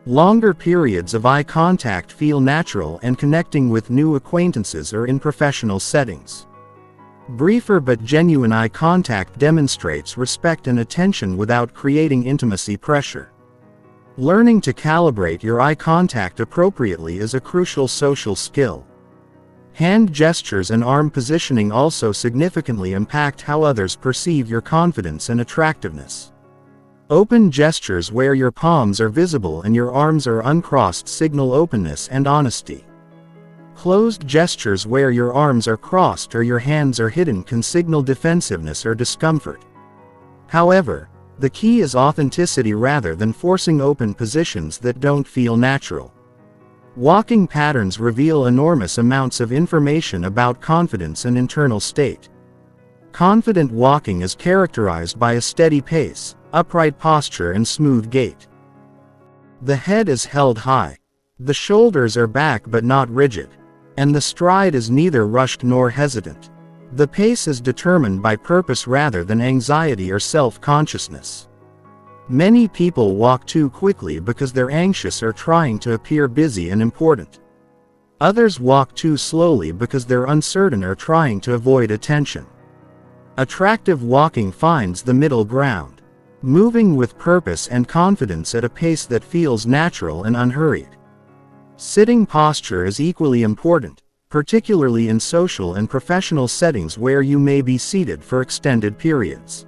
Longer periods of eye contact feel natural and connecting with new acquaintances or in professional settings. Briefer but genuine eye contact demonstrates respect and attention without creating intimacy pressure. Learning to calibrate your eye contact appropriately is a crucial social skill. Hand gestures and arm positioning also significantly impact how others perceive your confidence and attractiveness. Open gestures where your palms are visible and your arms are uncrossed signal openness and honesty. Closed gestures where your arms are crossed or your hands are hidden can signal defensiveness or discomfort. However, the key is authenticity rather than forcing open positions that don't feel natural. Walking patterns reveal enormous amounts of information about confidence and internal state. Confident walking is characterized by a steady pace, upright posture and smooth gait. The head is held high. The shoulders are back but not rigid. And the stride is neither rushed nor hesitant. The pace is determined by purpose rather than anxiety or self-consciousness. Many people walk too quickly because they're anxious or trying to appear busy and important. Others walk too slowly because they're uncertain or trying to avoid attention. Attractive walking finds the middle ground, moving with purpose and confidence at a pace that feels natural and unhurried. Sitting posture is equally important, particularly in social and professional settings where you may be seated for extended periods.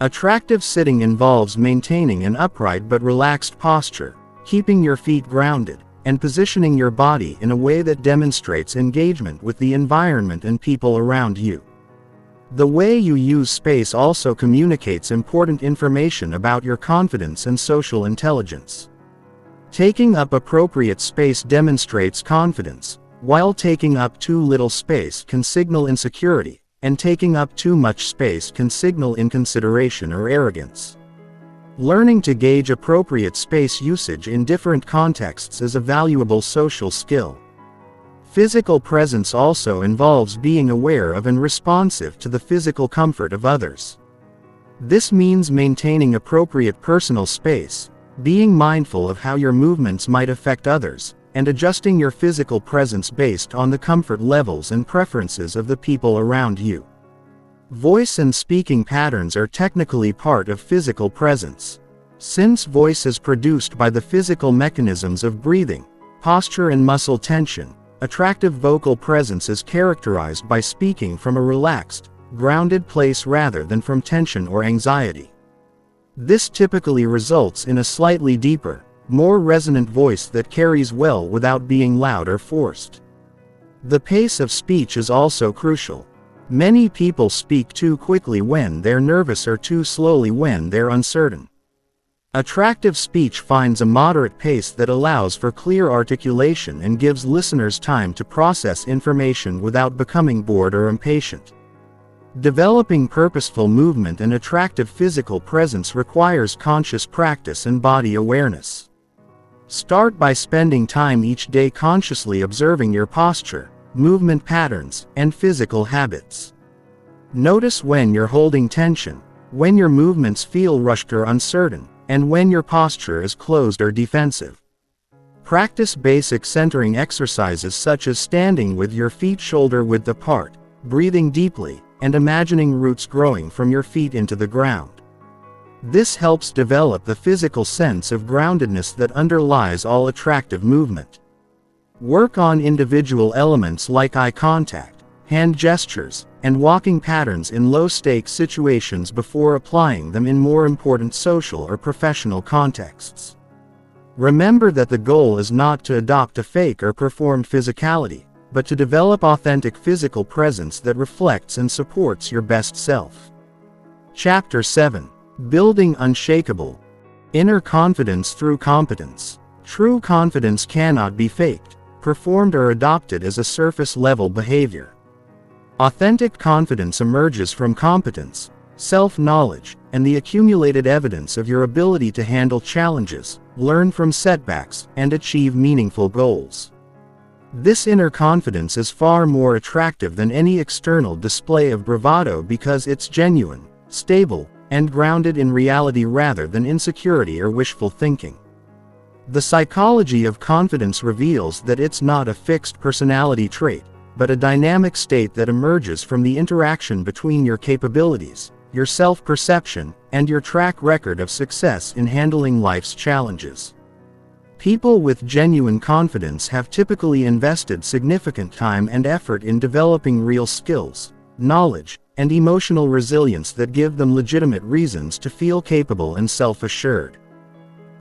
Attractive sitting involves maintaining an upright but relaxed posture, keeping your feet grounded, and positioning your body in a way that demonstrates engagement with the environment and people around you. The way you use space also communicates important information about your confidence and social intelligence. Taking up appropriate space demonstrates confidence, while taking up too little space can signal insecurity, and taking up too much space can signal inconsideration or arrogance. Learning to gauge appropriate space usage in different contexts is a valuable social skill. Physical presence also involves being aware of and responsive to the physical comfort of others. This means maintaining appropriate personal space, being mindful of how your movements might affect others, and adjusting your physical presence based on the comfort levels and preferences of the people around you. Voice and speaking patterns are technically part of physical presence. Since voice is produced by the physical mechanisms of breathing, posture and muscle tension, attractive vocal presence is characterized by speaking from a relaxed, grounded place rather than from tension or anxiety. This typically results in a slightly deeper, more resonant voice that carries well without being loud or forced. The pace of speech is also crucial. Many people speak too quickly when they're nervous or too slowly when they're uncertain. Attractive speech finds a moderate pace that allows for clear articulation and gives listeners time to process information without becoming bored or impatient. Developing purposeful movement and attractive physical presence requires conscious practice and body awareness. Start by spending time each day consciously observing your posture, movement patterns, and physical habits. Notice when you're holding tension, when your movements feel rushed or uncertain, and when your posture is closed or defensive. Practice basic centering exercises such as standing with your feet shoulder-width apart, breathing deeply, and imagining roots growing from your feet into the ground. This helps develop the physical sense of groundedness that underlies all attractive movement. Work on individual elements like eye contact, hand gestures, and walking patterns in low-stakes situations before applying them in more important social or professional contexts. Remember that the goal is not to adopt a fake or performed physicality, but to develop authentic physical presence that reflects and supports your best self. Chapter 7. Building Unshakable. Inner Confidence Through Competence. True confidence cannot be faked, performed or adopted as a surface-level behavior. Authentic confidence emerges from competence, self-knowledge, and the accumulated evidence of your ability to handle challenges, learn from setbacks, and achieve meaningful goals. This inner confidence is far more attractive than any external display of bravado because it's genuine, stable, and grounded in reality rather than insecurity or wishful thinking. The psychology of confidence reveals that it's not a fixed personality trait, but a dynamic state that emerges from the interaction between your capabilities, your self-perception, and your track record of success in handling life's challenges. People with genuine confidence have typically invested significant time and effort in developing real skills, knowledge, and emotional resilience that give them legitimate reasons to feel capable and self-assured.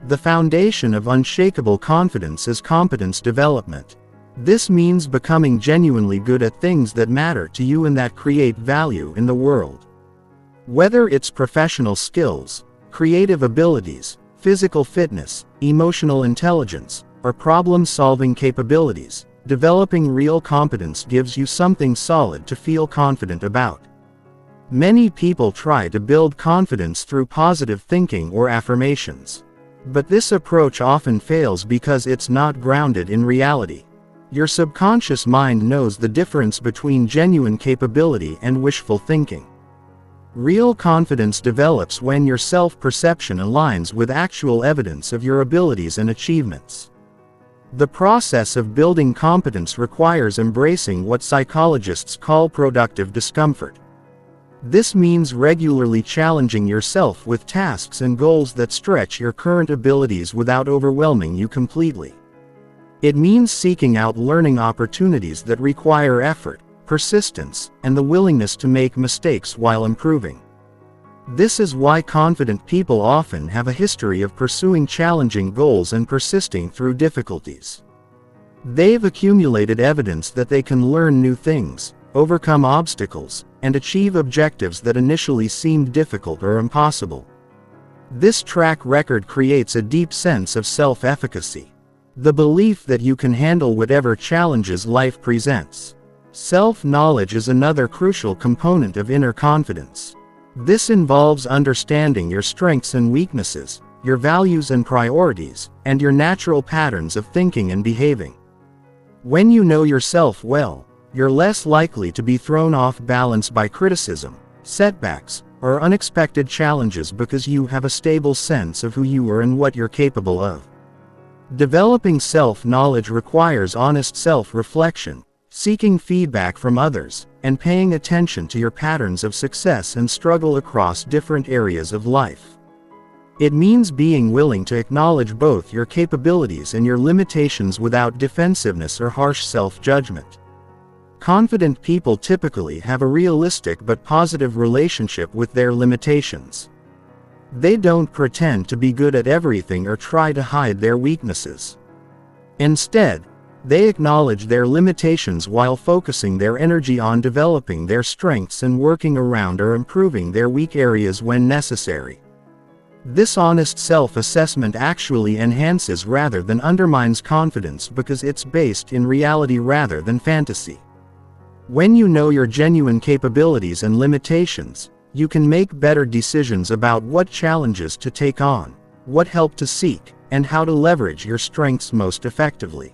The foundation of unshakable confidence is competence development. This means becoming genuinely good at things that matter to you and that create value in the world. Whether it's professional skills, creative abilities, physical fitness, emotional intelligence, or problem-solving capabilities, developing real competence gives you something solid to feel confident about. Many people try to build confidence through positive thinking or affirmations. But this approach often fails because it's not grounded in reality. Your subconscious mind knows the difference between genuine capability and wishful thinking. Real confidence develops when your self-perception aligns with actual evidence of your abilities and achievements. The process of building competence requires embracing what psychologists call productive discomfort. This means regularly challenging yourself with tasks and goals that stretch your current abilities without overwhelming you completely. It means seeking out learning opportunities that require effort, persistence, and the willingness to make mistakes while improving. This is why confident people often have a history of pursuing challenging goals and persisting through difficulties. They've accumulated evidence that they can learn new things, overcome obstacles, and achieve objectives that initially seemed difficult or impossible. This track record creates a deep sense of self-efficacy. The belief that you can handle whatever challenges life presents. Self-knowledge is another crucial component of inner confidence. This involves understanding your strengths and weaknesses, your values and priorities, and your natural patterns of thinking and behaving. When you know yourself well, you're less likely to be thrown off balance by criticism, setbacks, or unexpected challenges because you have a stable sense of who you are and what you're capable of. Developing self-knowledge requires honest self-reflection, seeking feedback from others, and paying attention to your patterns of success and struggle across different areas of life. It means being willing to acknowledge both your capabilities and your limitations without defensiveness or harsh self-judgment. Confident people typically have a realistic but positive relationship with their limitations. They don't pretend to be good at everything or try to hide their weaknesses. Instead, they acknowledge their limitations while focusing their energy on developing their strengths and working around or improving their weak areas when necessary. This honest self-assessment actually enhances rather than undermines confidence because it's based in reality rather than fantasy. When you know your genuine capabilities and limitations, you can make better decisions about what challenges to take on, what help to seek, and how to leverage your strengths most effectively.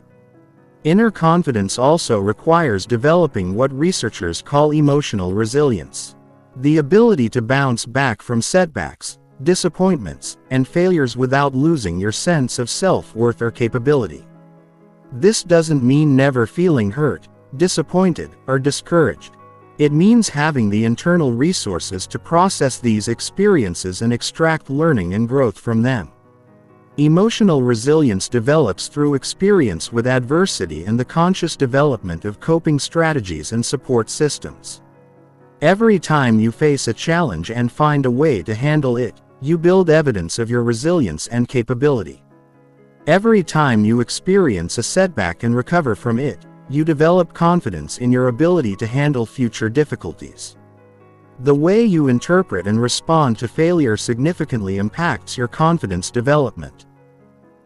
Inner confidence also requires developing what researchers call emotional resilience. The ability to bounce back from setbacks, disappointments, and failures without losing your sense of self-worth or capability. This doesn't mean never feeling hurt, disappointed, or discouraged. It means having the internal resources to process these experiences and extract learning and growth from them. Emotional resilience develops through experience with adversity and the conscious development of coping strategies and support systems. Every time you face a challenge and find a way to handle it, you build evidence of your resilience and capability. Every time you experience a setback and recover from it, you develop confidence in your ability to handle future difficulties. The way you interpret and respond to failure significantly impacts your confidence development.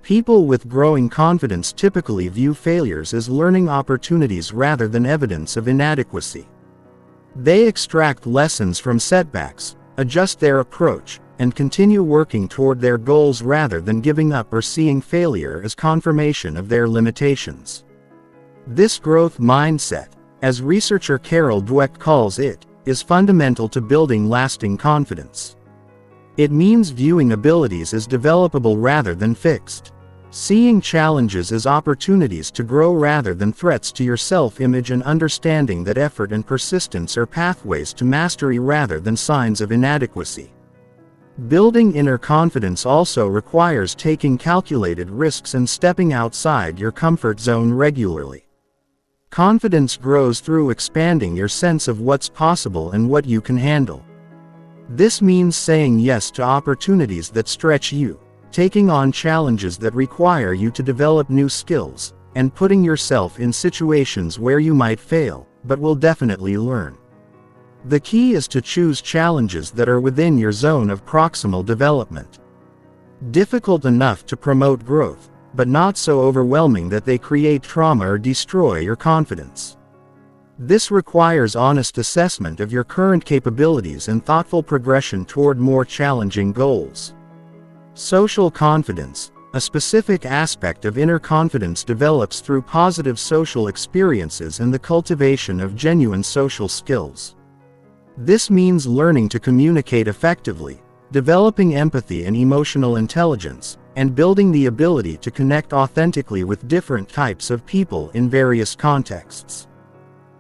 People with growing confidence typically view failures as learning opportunities rather than evidence of inadequacy. They extract lessons from setbacks, adjust their approach, and continue working toward their goals rather than giving up or seeing failure as confirmation of their limitations. This growth mindset, as researcher Carol Dweck calls it, is fundamental to building lasting confidence. It means viewing abilities as developable rather than fixed. Seeing challenges as opportunities to grow rather than threats to your self-image, and understanding that effort and persistence are pathways to mastery rather than signs of inadequacy. Building inner confidence also requires taking calculated risks and stepping outside your comfort zone regularly. Confidence grows through expanding your sense of what's possible and what you can handle. This means saying yes to opportunities that stretch you, taking on challenges that require you to develop new skills, and putting yourself in situations where you might fail, but will definitely learn. The key is to choose challenges that are within your zone of proximal development. Difficult enough to promote growth, but not so overwhelming that they create trauma or destroy your confidence. This requires honest assessment of your current capabilities and thoughtful progression toward more challenging goals. Social confidence, a specific aspect of inner confidence, develops through positive social experiences and the cultivation of genuine social skills. This means learning to communicate effectively, developing empathy and emotional intelligence, and building the ability to connect authentically with different types of people in various contexts.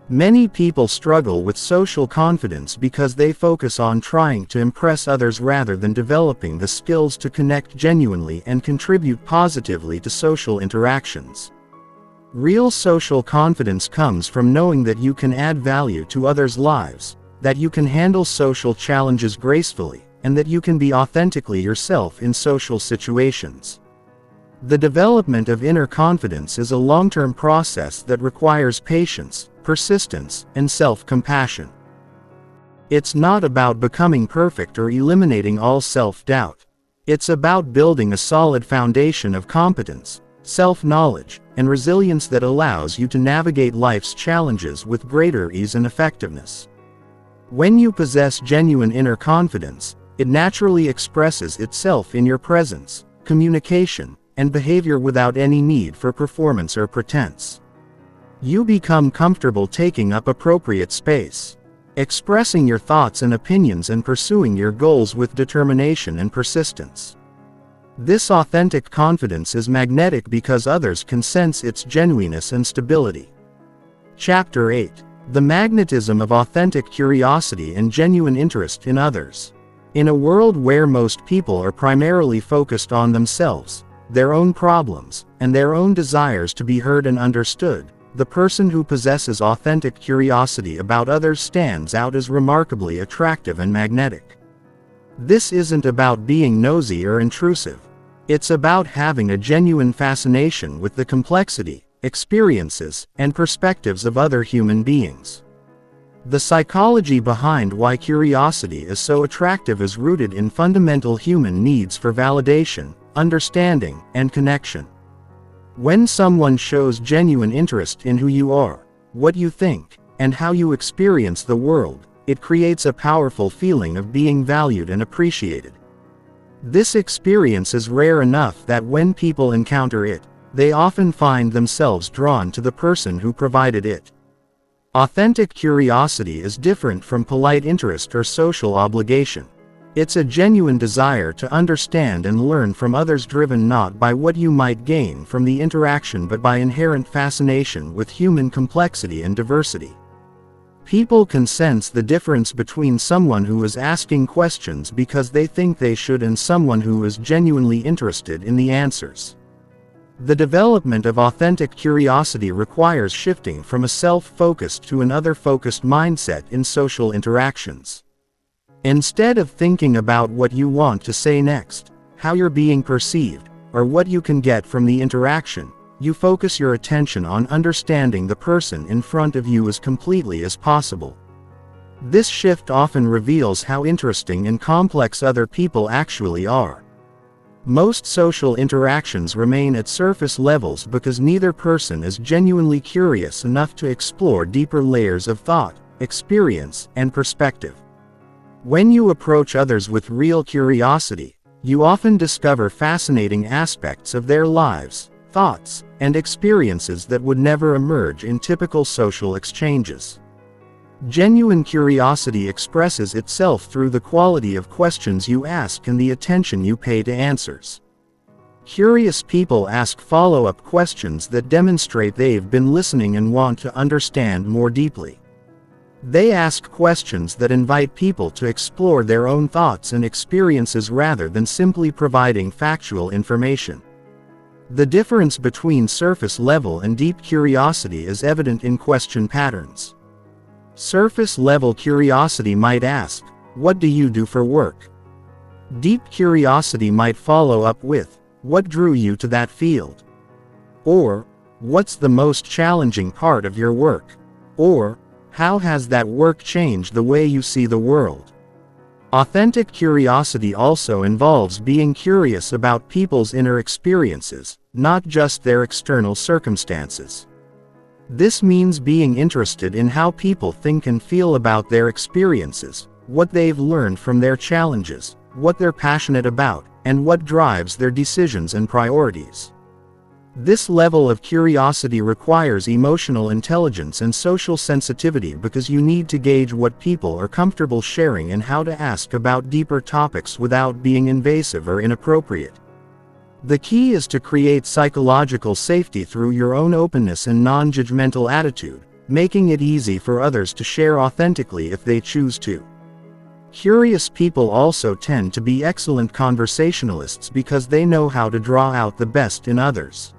Many people struggle with social confidence because they focus on trying to impress others rather than developing the skills to connect genuinely and contribute positively to social interactions. Real social confidence comes from knowing that you can add value to others' lives, that you can handle social challenges gracefully, and that you can be authentically yourself in social situations. The development of inner confidence is a long-term process that requires patience, persistence, and self-compassion. It's not about becoming perfect or eliminating all self-doubt. It's about building a solid foundation of competence, self-knowledge, and resilience that allows you to navigate life's challenges with greater ease and effectiveness. When you possess genuine inner confidence, it naturally expresses itself in your presence, communication, and behavior without any need for performance or pretense. You become comfortable taking up appropriate space, expressing your thoughts and opinions, and pursuing your goals with determination and persistence. This authentic confidence is magnetic because others can sense its genuineness and stability. Chapter 8: The magnetism of authentic curiosity and genuine interest in others. In a world where most people are primarily focused on themselves, their own problems, and their own desires to be heard and understood, the person who possesses authentic curiosity about others stands out as remarkably attractive and magnetic. This isn't about being nosy or intrusive. It's about having a genuine fascination with the complexity, experiences, and perspectives of other human beings. The psychology behind why curiosity is so attractive is rooted in fundamental human needs for validation, understanding, and connection. When someone shows genuine interest in who you are, what you think, and how you experience the world, it creates a powerful feeling of being valued and appreciated. This experience is rare enough that when people encounter it, they often find themselves drawn to the person who provided it. Authentic curiosity is different from polite interest or social obligation. It's a genuine desire to understand and learn from others, driven not by what you might gain from the interaction but by inherent fascination with human complexity and diversity. People can sense the difference between someone who is asking questions because they think they should and someone who is genuinely interested in the answers. The development of authentic curiosity requires shifting from a self-focused to an other-focused mindset in social interactions. Instead of thinking about what you want to say next, how you're being perceived, or what you can get from the interaction, you focus your attention on understanding the person in front of you as completely as possible. This shift often reveals how interesting and complex other people actually are. Most social interactions remain at surface levels because neither person is genuinely curious enough to explore deeper layers of thought, experience, and perspective. When you approach others with real curiosity, you often discover fascinating aspects of their lives, thoughts, and experiences that would never emerge in typical social exchanges. Genuine curiosity expresses itself through the quality of questions you ask and the attention you pay to answers. Curious people ask follow-up questions that demonstrate they've been listening and want to understand more deeply. They ask questions that invite people to explore their own thoughts and experiences rather than simply providing factual information. The difference between surface-level and deep curiosity is evident in question patterns. Surface-level curiosity might ask, "What do you do for work?" Deep curiosity might follow up with, "What drew you to that field?" Or, "What's the most challenging part of your work?" Or, "How has that work changed the way you see the world?" Authentic curiosity also involves being curious about people's inner experiences, not just their external circumstances. This means being interested in how people think and feel about their experiences, what they've learned from their challenges, what they're passionate about, and what drives their decisions and priorities. This level of curiosity requires emotional intelligence and social sensitivity because you need to gauge what people are comfortable sharing and how to ask about deeper topics without being invasive or inappropriate. The key is to create psychological safety through your own openness and non-judgmental attitude, making it easy for others to share authentically if they choose to. Curious people also tend to be excellent conversationalists because they know how to draw out the best in others.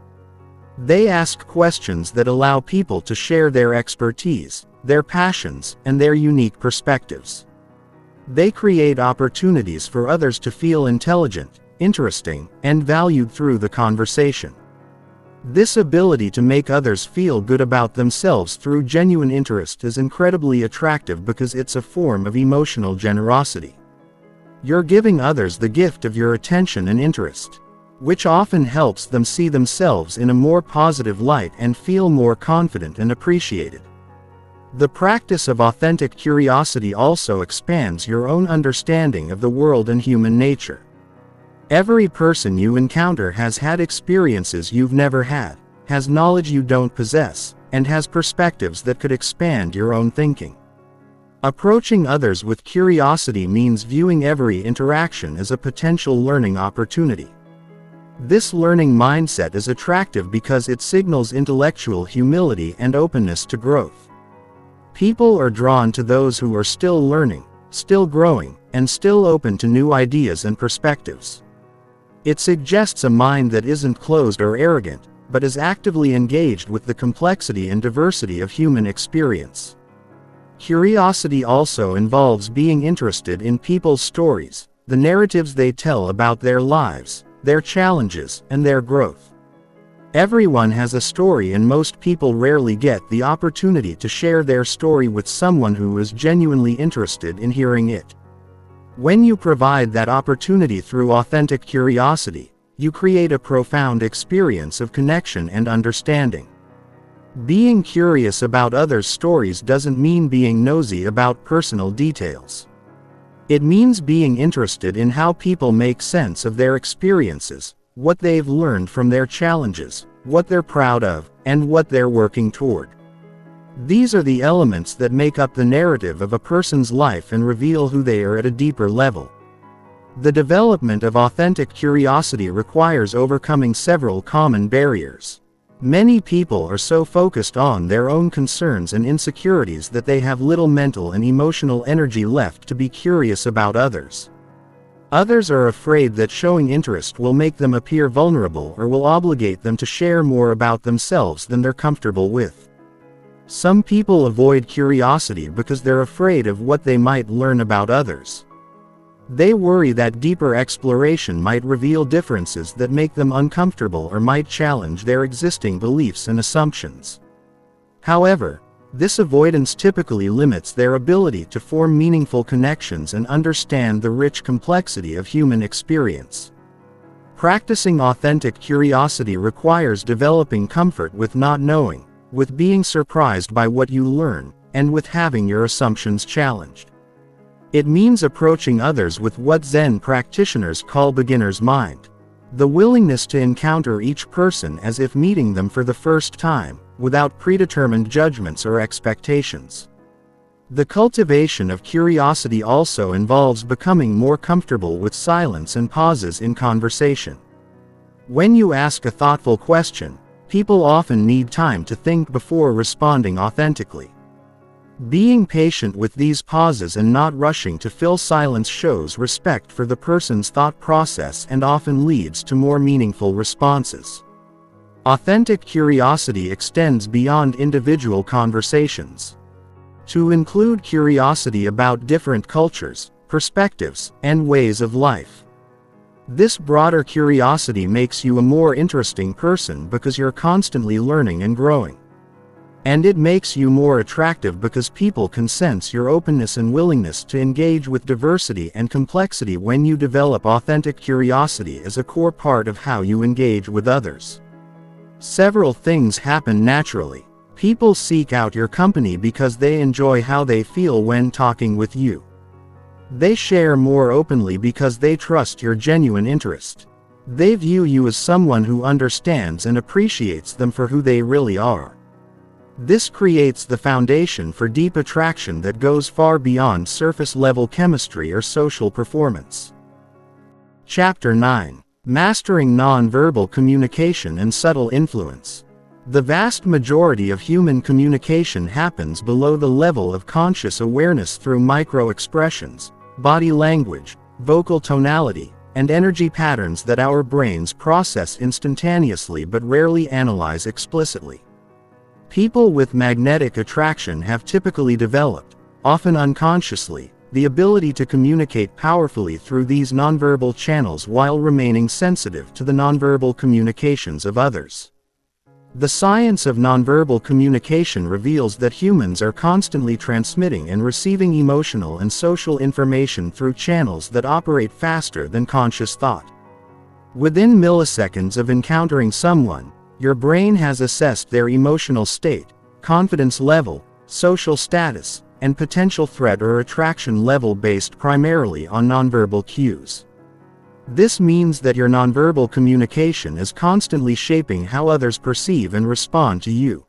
They ask questions that allow people to share their expertise, their passions, and their unique perspectives. They create opportunities for others to feel intelligent, interesting, and valued through the conversation. This ability to make others feel good about themselves through genuine interest is incredibly attractive because it's a form of emotional generosity. You're giving others the gift of your attention and interest, which often helps them see themselves in a more positive light and feel more confident and appreciated. The practice of authentic curiosity also expands your own understanding of the world and human nature. Every person you encounter has had experiences you've never had, has knowledge you don't possess, and has perspectives that could expand your own thinking. Approaching others with curiosity means viewing every interaction as a potential learning opportunity. This learning mindset is attractive because it signals intellectual humility and openness to growth. People are drawn to those who are still learning, still growing, and still open to new ideas and perspectives. It suggests a mind that isn't closed or arrogant, but is actively engaged with the complexity and diversity of human experience. Curiosity also involves being interested in people's stories, the narratives they tell about their lives, their challenges, and their growth. Everyone has a story, and most people rarely get the opportunity to share their story with someone who is genuinely interested in hearing it. When you provide that opportunity through authentic curiosity, you create a profound experience of connection and understanding. Being curious about others' stories doesn't mean being nosy about personal details. It means being interested in how people make sense of their experiences, what they've learned from their challenges, what they're proud of, and what they're working toward. These are the elements that make up the narrative of a person's life and reveal who they are at a deeper level. The development of authentic curiosity requires overcoming several common barriers. Many people are so focused on their own concerns and insecurities that they have little mental and emotional energy left to be curious about others. Others are afraid that showing interest will make them appear vulnerable or will obligate them to share more about themselves than they're comfortable with. Some people avoid curiosity because they're afraid of what they might learn about others. They worry that deeper exploration might reveal differences that make them uncomfortable or might challenge their existing beliefs and assumptions. However, this avoidance typically limits their ability to form meaningful connections and understand the rich complexity of human experience. Practicing authentic curiosity requires developing comfort with not knowing, with being surprised by what you learn, and with having your assumptions challenged. It means approaching others with what Zen practitioners call beginner's mind. The willingness to encounter each person as if meeting them for the first time, without predetermined judgments or expectations. The cultivation of curiosity also involves becoming more comfortable with silence and pauses in conversation. When you ask a thoughtful question, people often need time to think before responding authentically. Being patient with these pauses and not rushing to fill silence shows respect for the person's thought process and often leads to more meaningful responses. Authentic curiosity extends beyond individual conversations to include curiosity about different cultures, perspectives, and ways of life. This broader curiosity makes you a more interesting person because you're constantly learning and growing. And it makes you more attractive because people can sense your openness and willingness to engage with diversity and complexity. When you develop authentic curiosity as a core part of how you engage with others, several things happen naturally. People seek out your company because they enjoy how they feel when talking with you. They share more openly because they trust your genuine interest. They view you as someone who understands and appreciates them for who they really are. This creates the foundation for deep attraction that goes far beyond surface-level chemistry or social performance. Chapter 9. Mastering Nonverbal Communication and Subtle Influence. The vast majority of human communication happens below the level of conscious awareness through micro-expressions, body language, vocal tonality, and energy patterns that our brains process instantaneously but rarely analyze explicitly. People with magnetic attraction have typically developed, often unconsciously, the ability to communicate powerfully through these nonverbal channels while remaining sensitive to the nonverbal communications of others. The science of nonverbal communication reveals that humans are constantly transmitting and receiving emotional and social information through channels that operate faster than conscious thought. Within milliseconds of encountering someone, your brain has assessed their emotional state, confidence level, social status, and potential threat or attraction level based primarily on nonverbal cues. This means that your nonverbal communication is constantly shaping how others perceive and respond to you.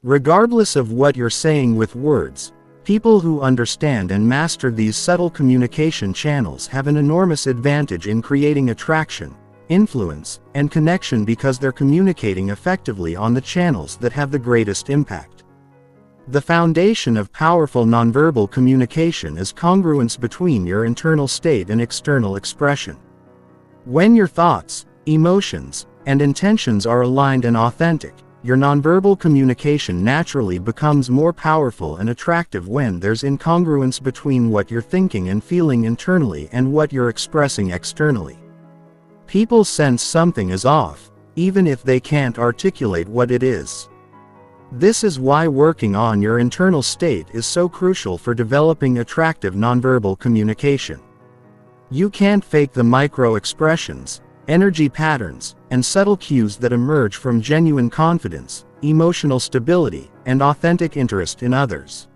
Regardless of what you're saying with words, people who understand and master these subtle communication channels have an enormous advantage in creating attraction, influence, and connection because they're communicating effectively on the channels that have the greatest impact. The foundation of powerful nonverbal communication is congruence between your internal state and external expression. When your thoughts, emotions, and intentions are aligned and authentic, your nonverbal communication naturally becomes more powerful and attractive. When there's incongruence between what you're thinking and feeling internally and what you're expressing externally, people sense something is off, even if they can't articulate what it is. This is why working on your internal state is so crucial for developing attractive nonverbal communication. You can't fake the micro-expressions, energy patterns, and subtle cues that emerge from genuine confidence, emotional stability, and authentic interest in others.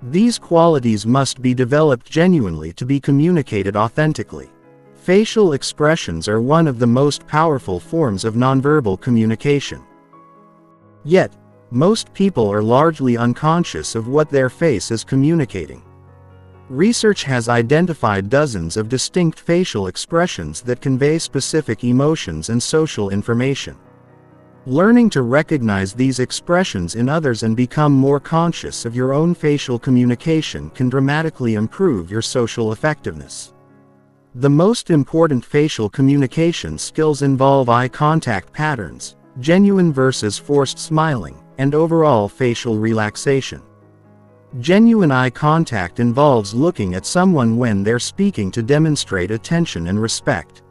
These qualities must be developed genuinely to be communicated authentically. Facial expressions are one of the most powerful forms of nonverbal communication. Yet, most people are largely unconscious of what their face is communicating. Research has identified dozens of distinct facial expressions that convey specific emotions and social information. Learning to recognize these expressions in others and become more conscious of your own facial communication can dramatically improve your social effectiveness. The most important facial communication skills involve eye contact patterns, genuine versus forced smiling, and overall facial relaxation. Genuine eye contact involves looking at someone when they're speaking to demonstrate attention and respect.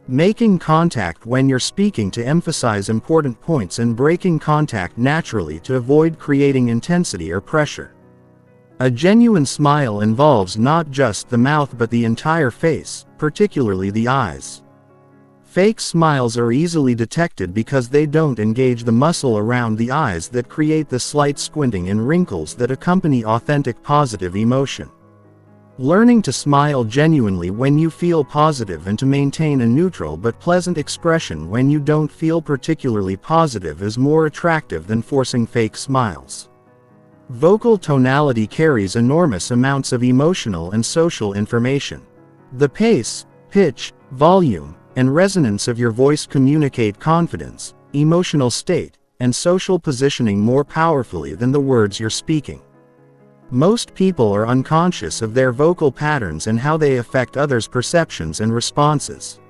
Making contact when you're speaking to emphasize important points and breaking contact naturally to avoid creating intensity or pressure. A genuine smile involves not just the mouth but the entire face, particularly the eyes. Fake smiles are easily detected because they don't engage the muscle around the eyes that create the slight squinting and wrinkles that accompany authentic positive emotion. Learning to smile genuinely when you feel positive and to maintain a neutral but pleasant expression when you don't feel particularly positive is more attractive than forcing fake smiles. Vocal tonality carries enormous amounts of emotional and social information. The pace, pitch, volume, and resonance of your voice communicate confidence, emotional state, and social positioning more powerfully than the words you're speaking. Most people are unconscious of their vocal patterns and how they affect others' perceptions and responses.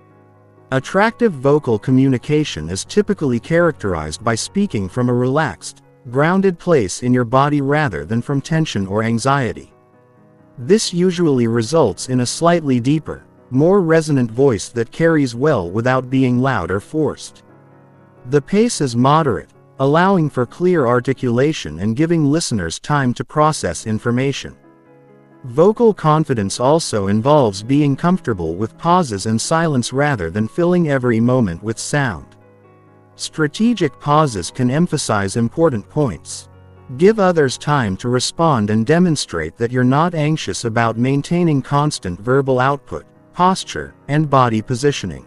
Attractive vocal communication is typically characterized by speaking from a relaxed, grounded place in your body rather than from tension or anxiety. This usually results in a slightly deeper, more resonant voice that carries well without being loud or forced. The pace is moderate, allowing for clear articulation and giving listeners time to process information. Vocal confidence also involves being comfortable with pauses and silence rather than filling every moment with sound. Strategic pauses can emphasize important points. Give others time to respond and demonstrate that you're not anxious about maintaining constant verbal output, posture, and body positioning.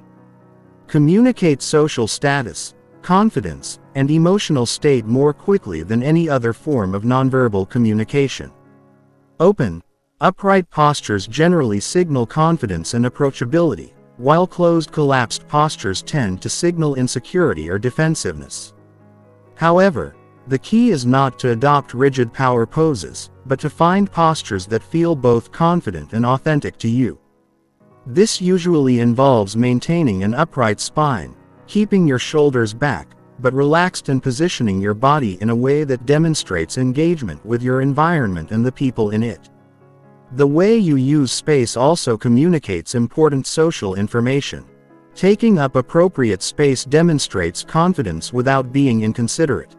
Communicate social status, confidence, and emotional state more quickly than any other form of nonverbal communication. Open, upright postures generally signal confidence and approachability, while closed, collapsed postures tend to signal insecurity or defensiveness. However, the key is not to adopt rigid power poses, but to find postures that feel both confident and authentic to you. This usually involves maintaining an upright spine, keeping your shoulders back, but relaxed, and positioning your body in a way that demonstrates engagement with your environment and the people in it. The way you use space also communicates important social information. Taking up appropriate space demonstrates confidence without being inconsiderate.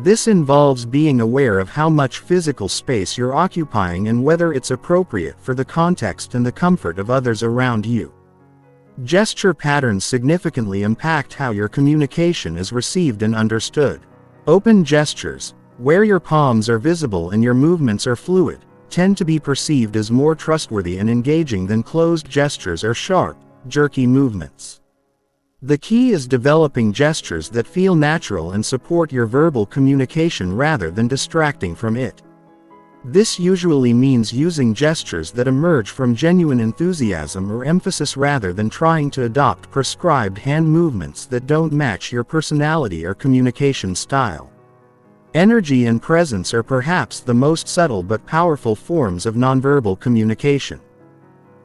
This involves being aware of how much physical space you're occupying and whether it's appropriate for the context and the comfort of others around you. Gesture patterns significantly impact how your communication is received and understood. Open gestures, where your palms are visible and your movements are fluid, tend to be perceived as more trustworthy and engaging than closed gestures or sharp, jerky movements. The key is developing gestures that feel natural and support your verbal communication rather than distracting from it. This usually means using gestures that emerge from genuine enthusiasm or emphasis rather than trying to adopt prescribed hand movements that don't match your personality or communication style. Energy and presence are perhaps the most subtle but powerful forms of nonverbal communication.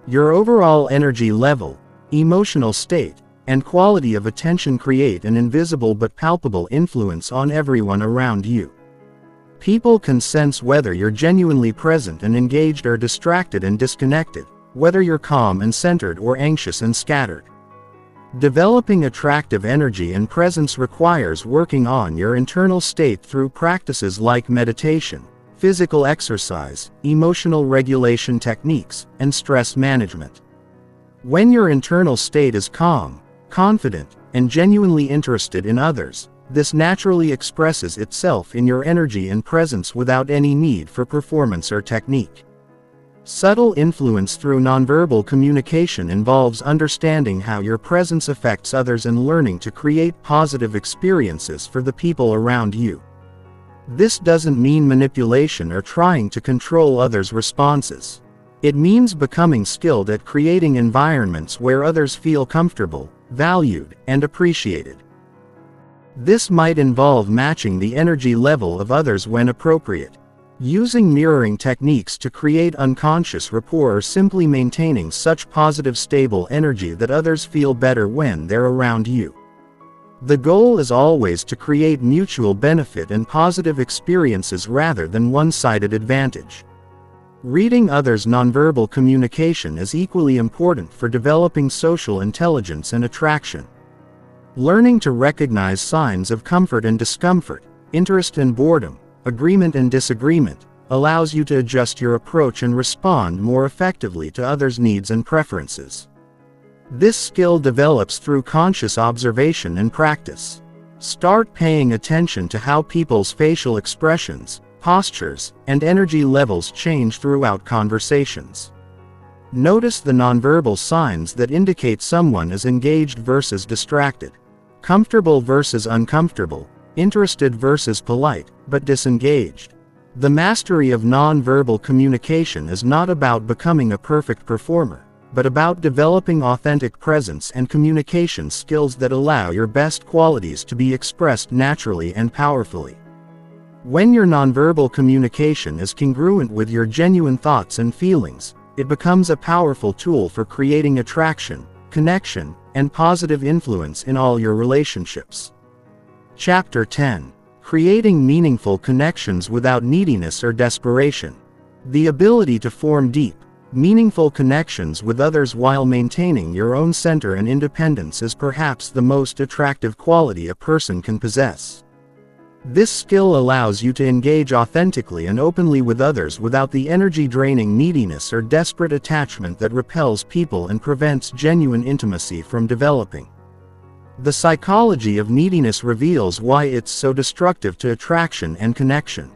Your overall energy level, emotional state, and quality of attention create an invisible but palpable influence on everyone around you. People can sense whether you're genuinely present and engaged or distracted and disconnected, whether you're calm and centered or anxious and scattered. Developing attractive energy and presence requires working on your internal state through practices like meditation, physical exercise, emotional regulation techniques, and stress management. When your internal state is calm, confident, and genuinely interested in others, this naturally expresses itself in your energy and presence without any need for performance or technique. Subtle influence through nonverbal communication involves understanding how your presence affects others and learning to create positive experiences for the people around you. This doesn't mean manipulation or trying to control others' responses. It means becoming skilled at creating environments where others feel comfortable, valued, and appreciated. This might involve matching the energy level of others when appropriate, using mirroring techniques to create unconscious rapport, or simply maintaining such positive stable energy that others feel better when they're around you. The goal is always to create mutual benefit and positive experiences rather than one-sided advantage. Reading others' nonverbal communication is equally important for developing social intelligence and attraction. Learning to recognize signs of comfort and discomfort, interest and boredom, agreement and disagreement, allows you to adjust your approach and respond more effectively to others' needs and preferences. This skill develops through conscious observation and practice. Start paying attention to how people's facial expressions, postures, and energy levels change throughout conversations. Notice the nonverbal signs that indicate someone is engaged versus distracted, comfortable versus uncomfortable, interested versus polite, but disengaged. The mastery of nonverbal communication is not about becoming a perfect performer, but about developing authentic presence and communication skills that allow your best qualities to be expressed naturally and powerfully. When your nonverbal communication is congruent with your genuine thoughts and feelings, it becomes a powerful tool for creating attraction, connection, and positive influence in all your relationships. Chapter 10. Creating meaningful connections without neediness or desperation. The ability to form deep, meaningful connections with others while maintaining your own center and independence is perhaps the most attractive quality a person can possess. This skill allows you to engage authentically and openly with others without the energy-draining neediness or desperate attachment that repels people and prevents genuine intimacy from developing. The psychology of neediness reveals why it's so destructive to attraction and connection.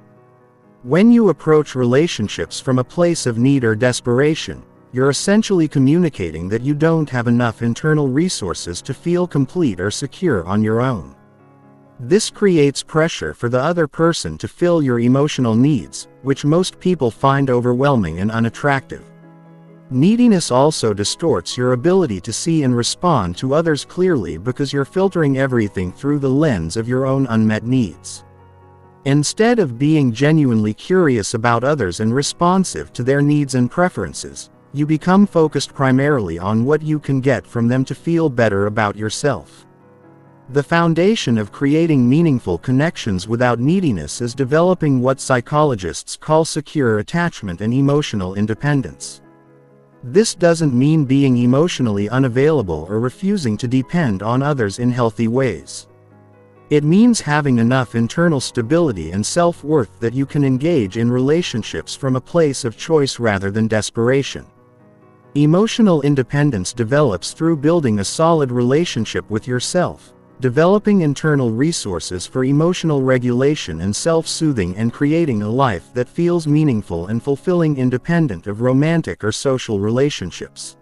When you approach relationships from a place of need or desperation, you're essentially communicating that you don't have enough internal resources to feel complete or secure on your own. This creates pressure for the other person to fill your emotional needs, which most people find overwhelming and unattractive. Neediness also distorts your ability to see and respond to others clearly because you're filtering everything through the lens of your own unmet needs. Instead of being genuinely curious about others and responsive to their needs and preferences, you become focused primarily on what you can get from them to feel better about yourself. The foundation of creating meaningful connections without neediness is developing what psychologists call secure attachment and emotional independence. This doesn't mean being emotionally unavailable or refusing to depend on others in healthy ways. It means having enough internal stability and self-worth that you can engage in relationships from a place of choice rather than desperation. Emotional independence develops through building a solid relationship with yourself, developing internal resources for emotional regulation and self-soothing, and creating a life that feels meaningful and fulfilling independent of romantic or social relationships.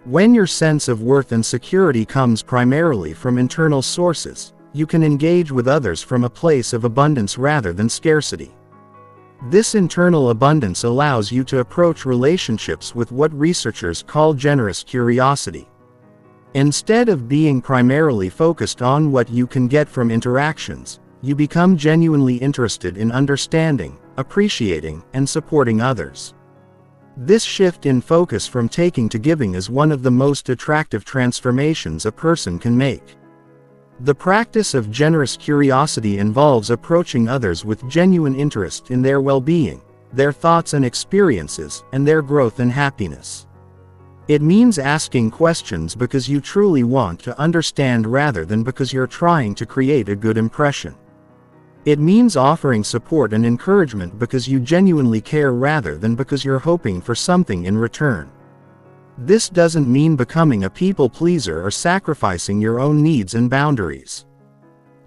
When your sense of worth and security comes primarily from internal sources, you can engage with others from a place of abundance rather than scarcity. This internal abundance allows you to approach relationships with what researchers call generous curiosity. Instead of being primarily focused on what you can get from interactions, you become genuinely interested in understanding, appreciating, and supporting others. This shift in focus from taking to giving is one of the most attractive transformations a person can make. The practice of generous curiosity involves approaching others with genuine interest in their well-being, their thoughts and experiences, and their growth and happiness. It means asking questions because you truly want to understand rather than because you're trying to create a good impression. It means offering support and encouragement because you genuinely care rather than because you're hoping for something in return. This doesn't mean becoming a people pleaser or sacrificing your own needs and boundaries.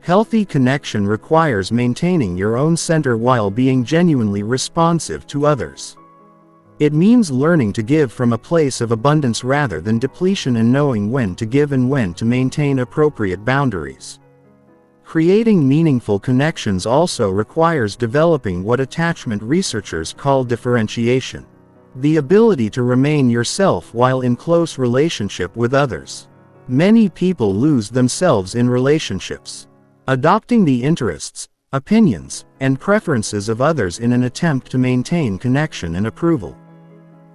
Healthy connection requires maintaining your own center while being genuinely responsive to others. It means learning to give from a place of abundance rather than depletion, and knowing when to give and when to maintain appropriate boundaries. Creating meaningful connections also requires developing what attachment researchers call differentiation, the ability to remain yourself while in close relationship with others. Many people lose themselves in relationships, adopting the interests, opinions, and preferences of others in an attempt to maintain connection and approval.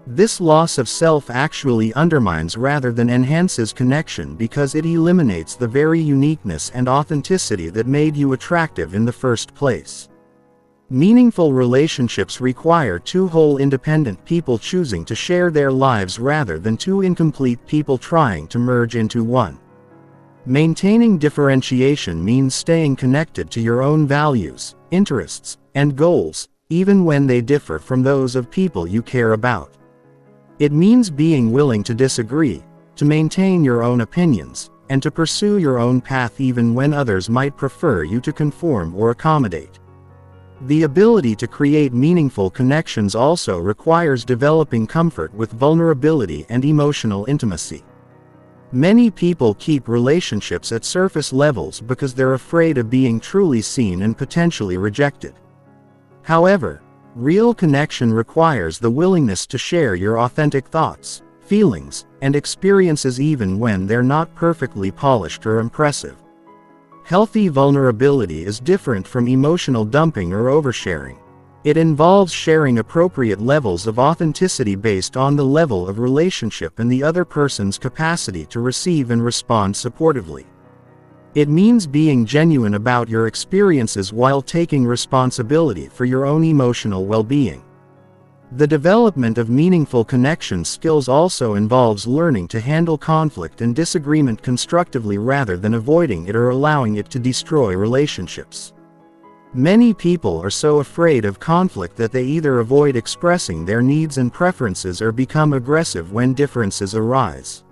This loss of self actually undermines rather than enhances connection because it eliminates the very uniqueness and authenticity that made you attractive in the first place. Meaningful relationships require two whole independent people choosing to share their lives rather than two incomplete people trying to merge into one. Maintaining differentiation means staying connected to your own values, interests, and goals, even when they differ from those of people you care about. It means being willing to disagree, to maintain your own opinions, and to pursue your own path even when others might prefer you to conform or accommodate. The ability to create meaningful connections also requires developing comfort with vulnerability and emotional intimacy. Many people keep relationships at surface levels because they're afraid of being truly seen and potentially rejected. However, real connection requires the willingness to share your authentic thoughts, feelings, and experiences even when they're not perfectly polished or impressive. Healthy vulnerability is different from emotional dumping or oversharing. It involves sharing appropriate levels of authenticity based on the level of relationship and the other person's capacity to receive and respond supportively. It means being genuine about your experiences while taking responsibility for your own emotional well-being. The development of meaningful connection skills also involves learning to handle conflict and disagreement constructively rather than avoiding it or allowing it to destroy relationships. Many people are so afraid of conflict that they either avoid expressing their needs and preferences or become aggressive when differences arise.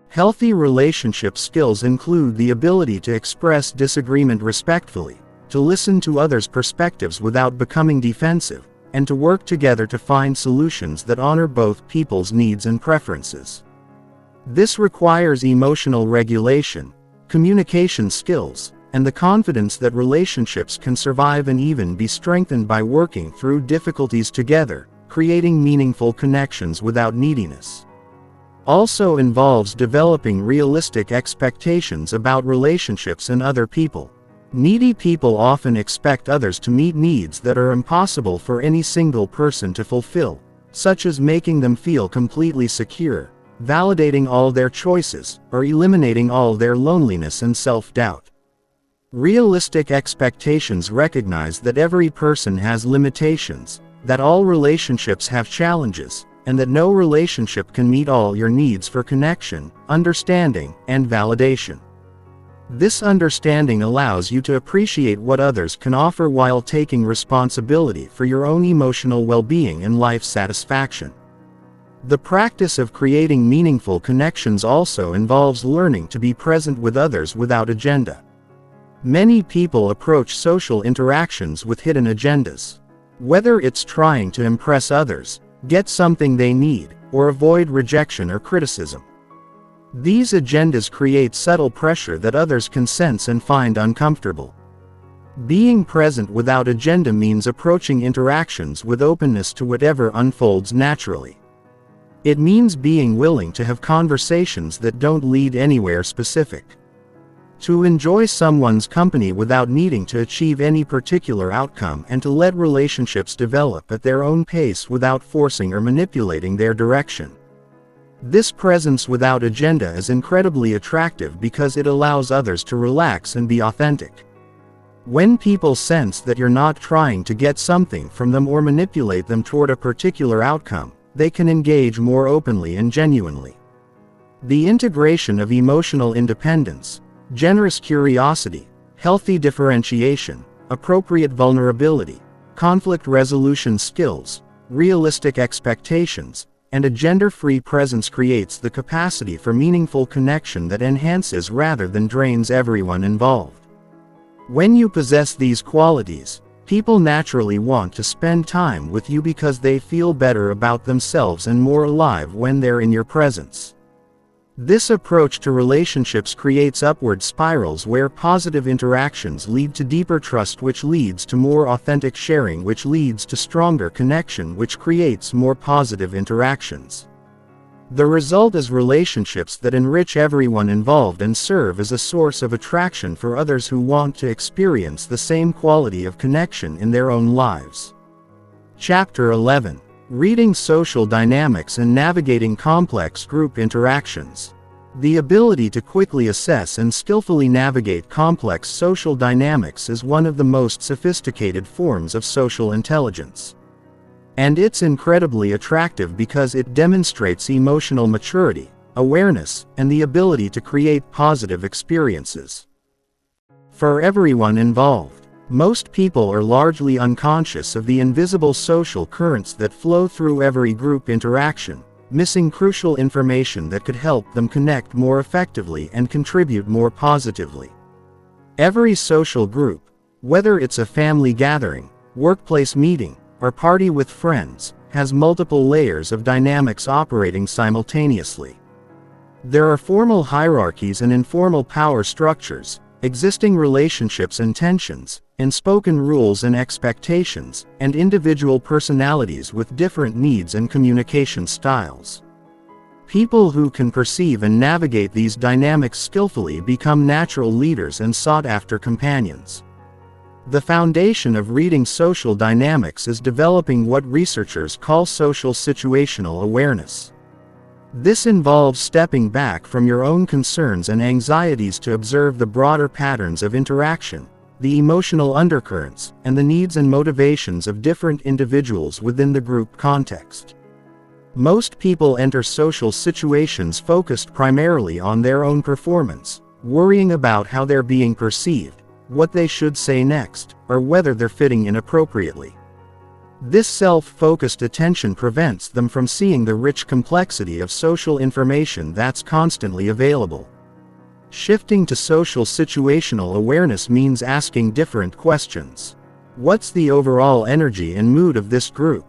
Healthy relationship skills include the ability to express disagreement respectfully, to listen to others' perspectives without becoming defensive, and to work together to find solutions that honor both people's needs and preferences. This requires emotional regulation, communication skills, and the confidence that relationships can survive and even be strengthened by working through difficulties together, creating meaningful connections without neediness. Also involves developing realistic expectations about relationships and other people. Needy people often expect others to meet needs that are impossible for any single person to fulfill, such as making them feel completely secure, validating all their choices, or eliminating all their loneliness and self-doubt. Realistic expectations recognize that every person has limitations, that all relationships have challenges, and that no relationship can meet all your needs for connection, understanding, and validation. This understanding allows you to appreciate what others can offer while taking responsibility for your own emotional well-being and life satisfaction. The practice of creating meaningful connections also involves learning to be present with others without agenda. Many people approach social interactions with hidden agendas. Whether it's trying to impress others, get something they need, or avoid rejection or criticism. These agendas create subtle pressure that others can sense and find uncomfortable. Being present without agenda means approaching interactions with openness to whatever unfolds naturally. It means being willing to have conversations that don't lead anywhere specific. To enjoy someone's company without needing to achieve any particular outcome and to let relationships develop at their own pace without forcing or manipulating their direction. This presence without agenda is incredibly attractive because it allows others to relax and be authentic. When people sense that you're not trying to get something from them or manipulate them toward a particular outcome, they can engage more openly and genuinely. The integration of emotional independence, generous curiosity, healthy differentiation, appropriate vulnerability, conflict resolution skills, realistic expectations, and a gender-free presence creates the capacity for meaningful connection that enhances rather than drains everyone involved. When you possess these qualities, people naturally want to spend time with you because they feel better about themselves and more alive when they're in your presence. This approach to relationships creates upward spirals where positive interactions lead to deeper trust, which leads to more authentic sharing, which leads to stronger connection, which creates more positive interactions. The result is relationships that enrich everyone involved and serve as a source of attraction for others who want to experience the same quality of connection in their own lives. Chapter 11. Reading social dynamics and navigating complex group interactions. The ability to quickly assess and skillfully navigate complex social dynamics is one of the most sophisticated forms of social intelligence. And it's incredibly attractive because it demonstrates emotional maturity, awareness, and the ability to create positive experiences for everyone involved. Most people are largely unconscious of the invisible social currents that flow through every group interaction, missing crucial information that could help them connect more effectively and contribute more positively. Every social group, Whether it's a family gathering, workplace meeting, or party with friends, has multiple layers of dynamics operating simultaneously. There are formal hierarchies and informal power structures, existing relationships and tensions, unspoken rules and expectations, and individual personalities with different needs and communication styles. People who can perceive and navigate these dynamics skillfully become natural leaders and sought-after companions. The foundation of reading social dynamics is developing what researchers call social situational awareness. This involves stepping back from your own concerns and anxieties to observe the broader patterns of interaction, the emotional undercurrents, and the needs and motivations of different individuals within the group context. Most people enter social situations focused primarily on their own performance, worrying about how they're being perceived, what they should say next, or whether they're fitting in appropriately. This self-focused attention prevents them from seeing the rich complexity of social information that's constantly available. Shifting to social situational awareness means asking different questions. What's the overall energy and mood of this group?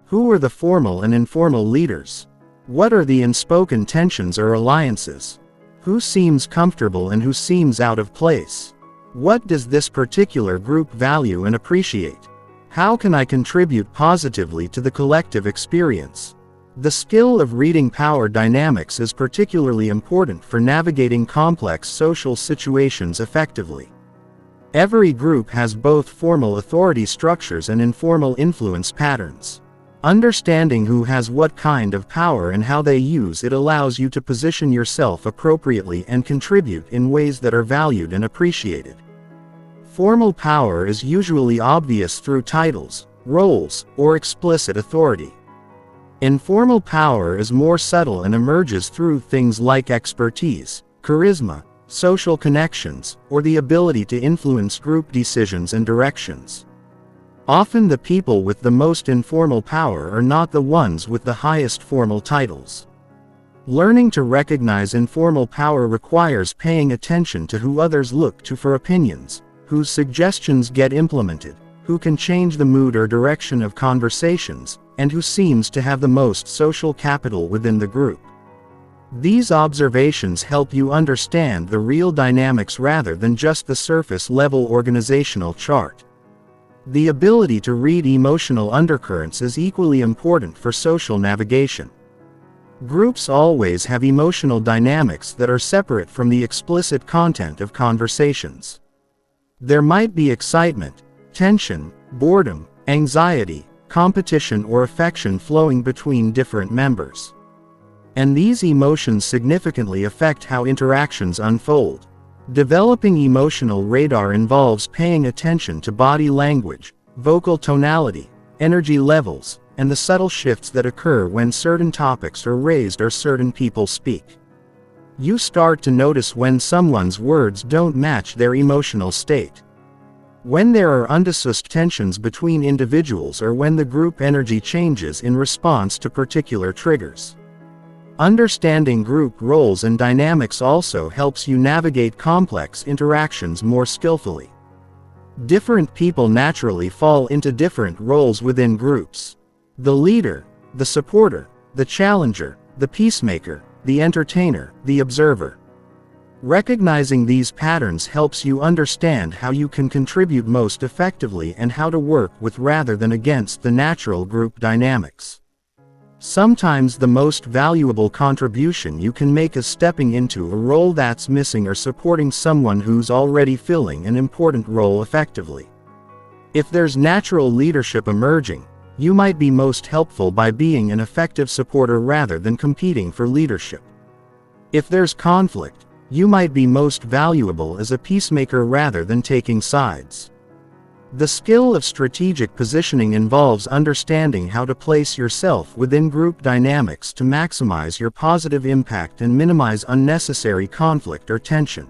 Who are the formal and informal leaders? What are the unspoken tensions or alliances? Who seems comfortable and who seems out of place? What does this particular group value and appreciate? How can I contribute positively to the collective experience? The skill of reading power dynamics is particularly important for navigating complex social situations effectively. Every group has both formal authority structures and informal influence patterns. Understanding who has what kind of power and how they use it allows you to position yourself appropriately and contribute in ways that are valued and appreciated. Formal power is usually obvious through titles, roles, or explicit authority. Informal power is more subtle and emerges through things like expertise, charisma, social connections, or the ability to influence group decisions and directions. Often the people with the most informal power are not the ones with the highest formal titles. Learning to recognize informal power requires paying attention to who others look to for opinions, whose suggestions get implemented, who can change the mood or direction of conversations, and who seems to have the most social capital within the group. These observations help you understand the real dynamics rather than just the surface-level organizational chart. The ability to read emotional undercurrents is equally important for social navigation. Groups always have emotional dynamics that are separate from the explicit content of conversations. There might be excitement, tension, boredom, anxiety, competition or affection flowing between different members. And these emotions significantly affect how interactions unfold. Developing emotional radar involves paying attention to body language, vocal tonality, energy levels, and the subtle shifts that occur when certain topics are raised or certain people speak. You start to notice when someone's words don't match their emotional state. When there are undiscussed tensions between individuals or when the group energy changes in response to particular triggers. Understanding group roles and dynamics also helps you navigate complex interactions more skillfully. Different people naturally fall into different roles within groups. The leader, the supporter, the challenger, the peacemaker, the entertainer, the observer. Recognizing these patterns helps you understand how you can contribute most effectively and how to work with rather than against the natural group dynamics. Sometimes the most valuable contribution you can make is stepping into a role that's missing or supporting someone who's already filling an important role effectively. If there's natural leadership emerging, you might be most helpful by being an effective supporter rather than competing for leadership. If there's conflict, you might be most valuable as a peacemaker rather than taking sides. The skill of strategic positioning involves understanding how to place yourself within group dynamics to maximize your positive impact and minimize unnecessary conflict or tension.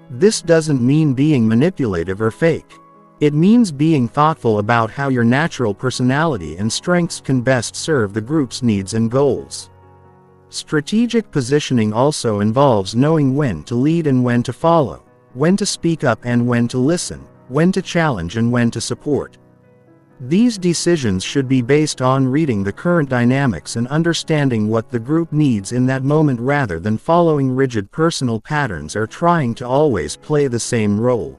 This doesn't mean being manipulative or fake. It means being thoughtful about how your natural personality and strengths can best serve the group's needs and goals. Strategic positioning also involves knowing when to lead and when to follow, when to speak up and when to listen, when to challenge and when to support. These decisions should be based on reading the current dynamics and understanding what the group needs in that moment rather than following rigid personal patterns or trying to always play the same role.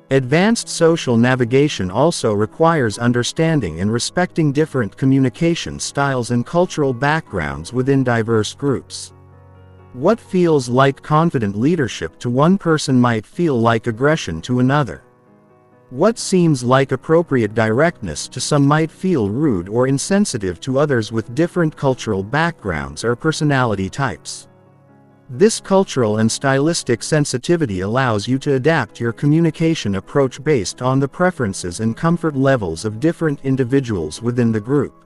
Advanced social navigation also requires understanding and respecting different communication styles and cultural backgrounds within diverse groups. What feels like confident leadership to one person might feel like aggression to another. What seems like appropriate directness to some might feel rude or insensitive to others with different cultural backgrounds or personality types. This cultural and stylistic sensitivity allows you to adapt your communication approach based on the preferences and comfort levels of different individuals within the group.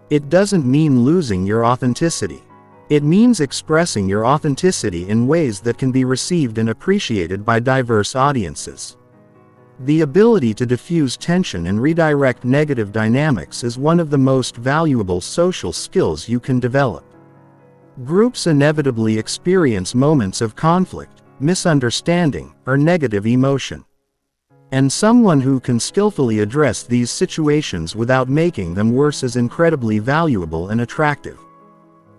It doesn't mean losing your authenticity. It means expressing your authenticity in ways that can be received and appreciated by diverse audiences. The ability to diffuse tension and redirect negative dynamics is one of the most valuable social skills you can develop. Groups inevitably experience moments of conflict, misunderstanding, or negative emotion. And someone who can skillfully address these situations without making them worse is incredibly valuable and attractive.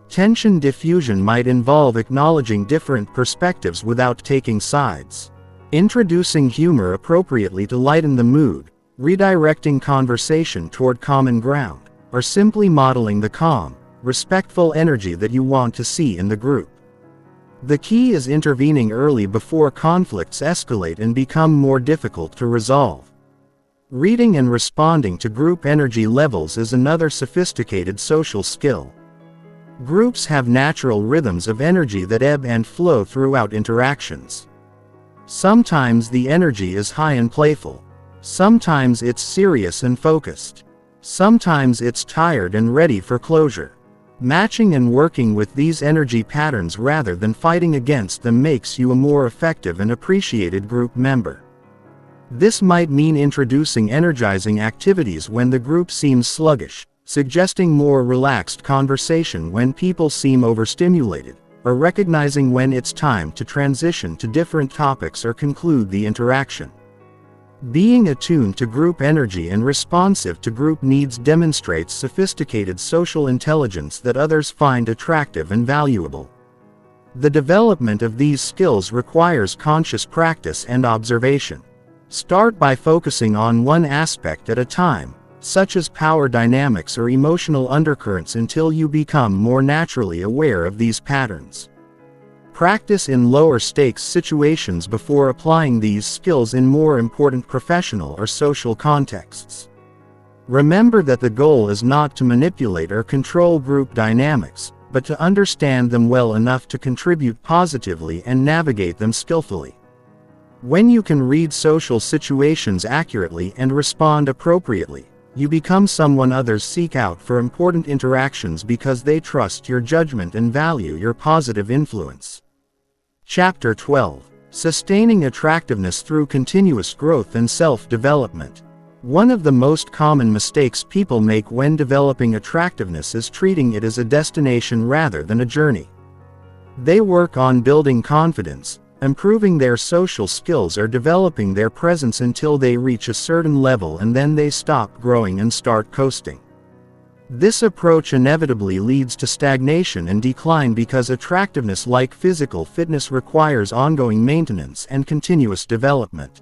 Tension diffusion might involve acknowledging different perspectives without taking sides. Introducing humor appropriately to lighten the mood, redirecting conversation toward common ground, or simply modeling the calm, respectful energy that you want to see in the group. The key is intervening early before conflicts escalate and become more difficult to resolve. Reading and responding to group energy levels is another sophisticated social skill. Groups have natural rhythms of energy that ebb and flow throughout interactions. Sometimes the energy is high and playful. Sometimes it's serious and focused. Sometimes it's tired and ready for closure. Matching and working with these energy patterns rather than fighting against them makes you a more effective and appreciated group member. This might mean introducing energizing activities when the group seems sluggish, suggesting more relaxed conversation when people seem overstimulated, or recognizing when it's time to transition to different topics or conclude the interaction. Being attuned to group energy and responsive to group needs demonstrates sophisticated social intelligence that others find attractive and valuable. The development of these skills requires conscious practice and observation. Start by focusing on one aspect at a time, such as power dynamics or emotional undercurrents, until you become more naturally aware of these patterns. Practice in lower stakes situations before applying these skills in more important professional or social contexts. Remember that the goal is not to manipulate or control group dynamics, but to understand them well enough to contribute positively and navigate them skillfully. When you can read social situations accurately and respond appropriately, you become someone others seek out for important interactions because they trust your judgment and value your positive influence. Chapter 12. Sustaining Attractiveness Through Continuous Growth and Self-Development. One of the most common mistakes people make when developing attractiveness is treating it as a destination rather than a journey. They work on building confidence, improving their social skills, or developing their presence until they reach a certain level, and then they stop growing and start coasting. This approach inevitably leads to stagnation and decline because attractiveness, like physical fitness, requires ongoing maintenance and continuous development.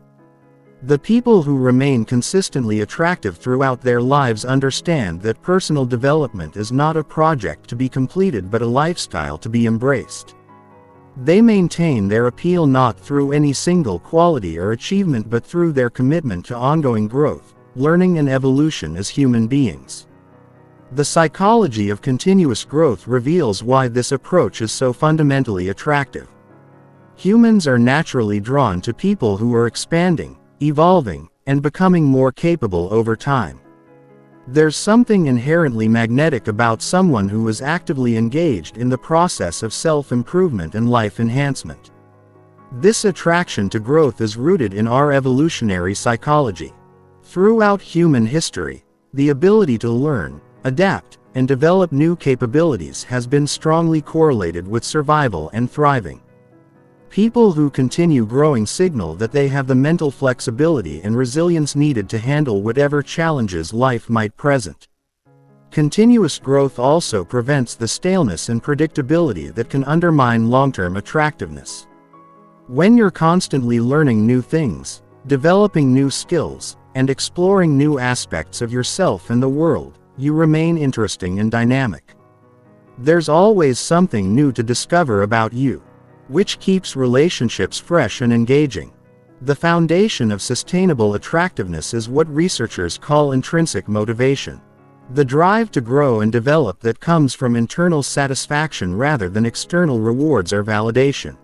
The people who remain consistently attractive throughout their lives understand that personal development is not a project to be completed but a lifestyle to be embraced. They maintain their appeal not through any single quality or achievement but through their commitment to ongoing growth, learning, and evolution as human beings. The psychology of continuous growth reveals why this approach is so fundamentally attractive. Humans are naturally drawn to people who are expanding, evolving, and becoming more capable over time. There's something inherently magnetic about someone who is actively engaged in the process of self-improvement and life enhancement. This attraction to growth is rooted in our evolutionary psychology. Throughout human history, the ability to learn, adapt, and develop new capabilities has been strongly correlated with survival and thriving. People who continue growing signal that they have the mental flexibility and resilience needed to handle whatever challenges life might present. Continuous growth also prevents the staleness and predictability that can undermine long-term attractiveness. When you're constantly learning new things, developing new skills, and exploring new aspects of yourself and the world, you remain interesting and dynamic. There's always something new to discover about you, which keeps relationships fresh and engaging. The foundation of sustainable attractiveness is what researchers call intrinsic motivation. The drive to grow and develop that comes from internal satisfaction rather than external rewards or validation.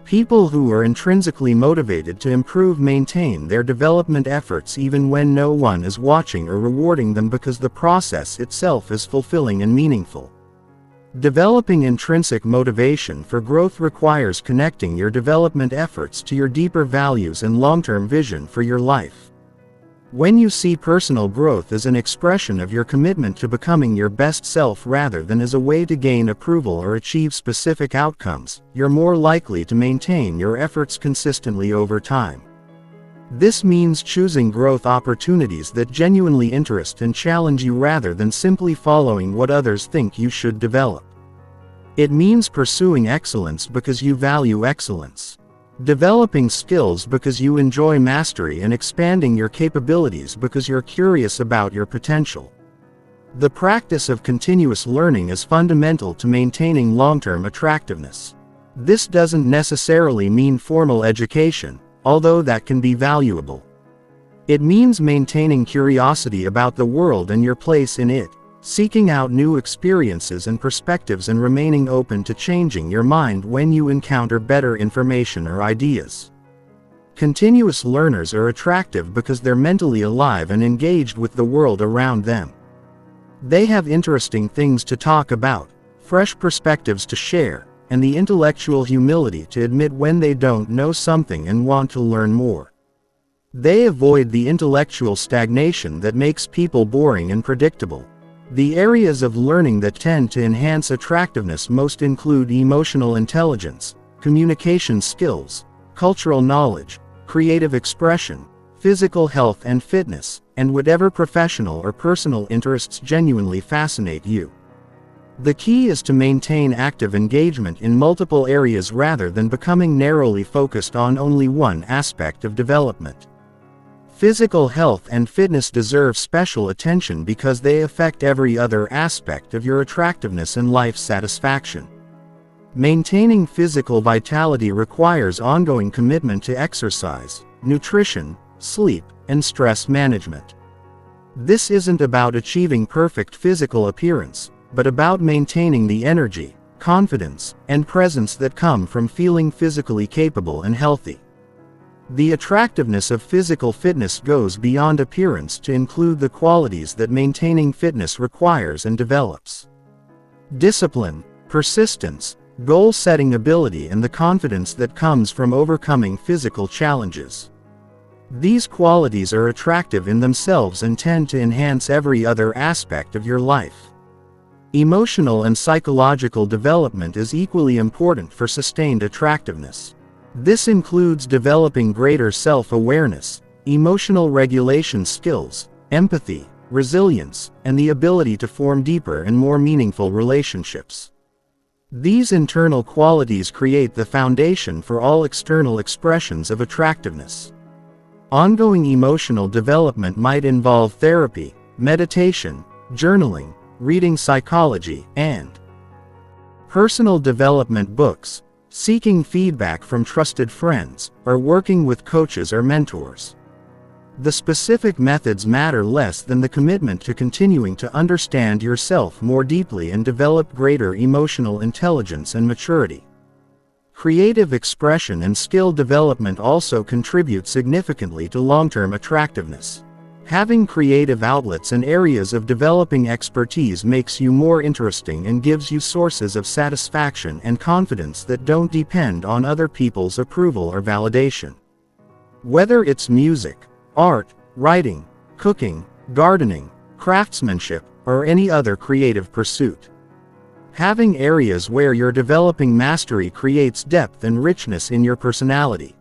People who are intrinsically motivated to improve maintain their development efforts even when no one is watching or rewarding them because the process itself is fulfilling and meaningful. Developing intrinsic motivation for growth requires connecting your development efforts to your deeper values and long-term vision for your life. When you see personal growth as an expression of your commitment to becoming your best self rather than as a way to gain approval or achieve specific outcomes, you're more likely to maintain your efforts consistently over time. This means choosing growth opportunities that genuinely interest and challenge you rather than simply following what others think you should develop. It means pursuing excellence because you value excellence. Developing skills because you enjoy mastery and expanding your capabilities because you're curious about your potential. The practice of continuous learning is fundamental to maintaining long-term attractiveness. This doesn't necessarily mean formal education, although that can be valuable. It means maintaining curiosity about the world and your place in it, seeking out new experiences and perspectives and remaining open to changing your mind when you encounter better information or ideas. Continuous learners are attractive because they're mentally alive and engaged with the world around them. They have interesting things to talk about, fresh perspectives to share, and the intellectual humility to admit when they don't know something and want to learn more. They avoid the intellectual stagnation that makes people boring and predictable. The areas of learning that tend to enhance attractiveness most include emotional intelligence, communication skills, cultural knowledge, creative expression, physical health and fitness, and whatever professional or personal interests genuinely fascinate you. The key is to maintain active engagement in multiple areas rather than becoming narrowly focused on only one aspect of development. Physical health and fitness deserve special attention because they affect every other aspect of your attractiveness and life satisfaction. Maintaining physical vitality requires ongoing commitment to exercise, nutrition, sleep, and stress management. This isn't about achieving perfect physical appearance, but about maintaining the energy, confidence, and presence that come from feeling physically capable and healthy. The attractiveness of physical fitness goes beyond appearance to include the qualities that maintaining fitness requires and develops. Discipline, persistence, goal-setting ability and the confidence that comes from overcoming physical challenges. These qualities are attractive in themselves and tend to enhance every other aspect of your life. Emotional and psychological development is equally important for sustained attractiveness. This includes developing greater self-awareness, emotional regulation skills, empathy, resilience, and the ability to form deeper and more meaningful relationships. These internal qualities create the foundation for all external expressions of attractiveness. Ongoing emotional development might involve therapy, meditation, journaling, reading psychology, and personal development books, seeking feedback from trusted friends, or working with coaches or mentors. The specific methods matter less than the commitment to continuing to understand yourself more deeply and develop greater emotional intelligence and maturity. Creative expression and skill development also contribute significantly to long-term attractiveness. Having creative outlets and areas of developing expertise makes you more interesting and gives you sources of satisfaction and confidence that don't depend on other people's approval or validation. Whether it's music, art, writing, cooking, gardening, craftsmanship, or any other creative pursuit. Having areas where you're developing mastery creates depth and richness in your personality.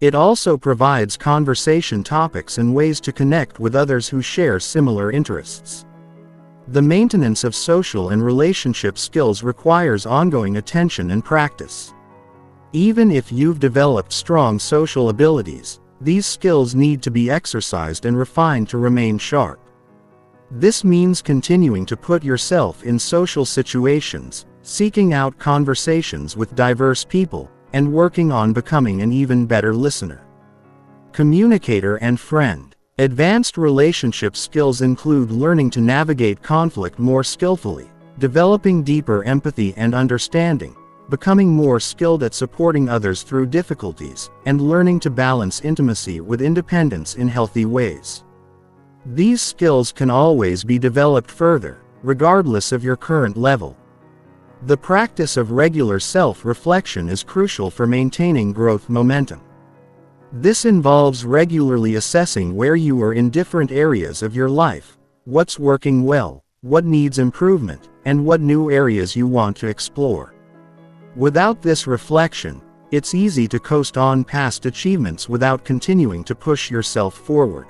It also provides conversation topics and ways to connect with others who share similar interests. The maintenance of social and relationship skills requires ongoing attention and practice. Even if you've developed strong social abilities, these skills need to be exercised and refined to remain sharp. This means continuing to put yourself in social situations, seeking out conversations with diverse people, and working on becoming an even better listener. Communicator and friend. Advanced relationship skills include learning to navigate conflict more skillfully, developing deeper empathy and understanding, becoming more skilled at supporting others through difficulties, and learning to balance intimacy with independence in healthy ways. These skills can always be developed further, regardless of your current level. The practice of regular self-reflection is crucial for maintaining growth momentum. This involves regularly assessing where you are in different areas of your life, what's working well, what needs improvement, and what new areas you want to explore. Without this reflection, it's easy to coast on past achievements without continuing to push yourself forward.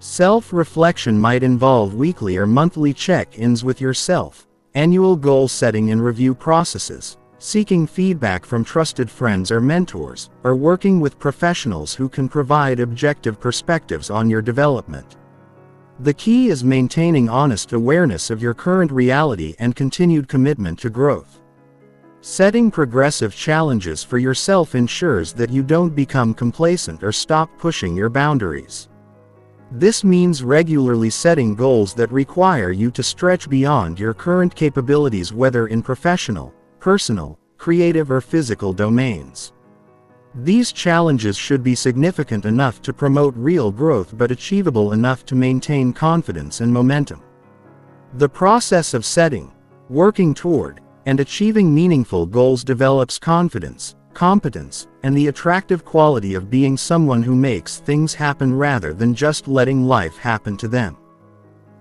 Self-reflection might involve weekly or monthly check-ins with yourself, annual goal setting and review processes, seeking feedback from trusted friends or mentors, or working with professionals who can provide objective perspectives on your development. The key is maintaining honest awareness of your current reality and continued commitment to growth. Setting progressive challenges for yourself ensures that you don't become complacent or stop pushing your boundaries. This means regularly setting goals that require you to stretch beyond your current capabilities, whether in professional, personal, creative or physical domains. These challenges should be significant enough to promote real growth but achievable enough to maintain confidence and momentum. The process of setting, working toward, and achieving meaningful goals develops confidence, competence, and the attractive quality of being someone who makes things happen rather than just letting life happen to them.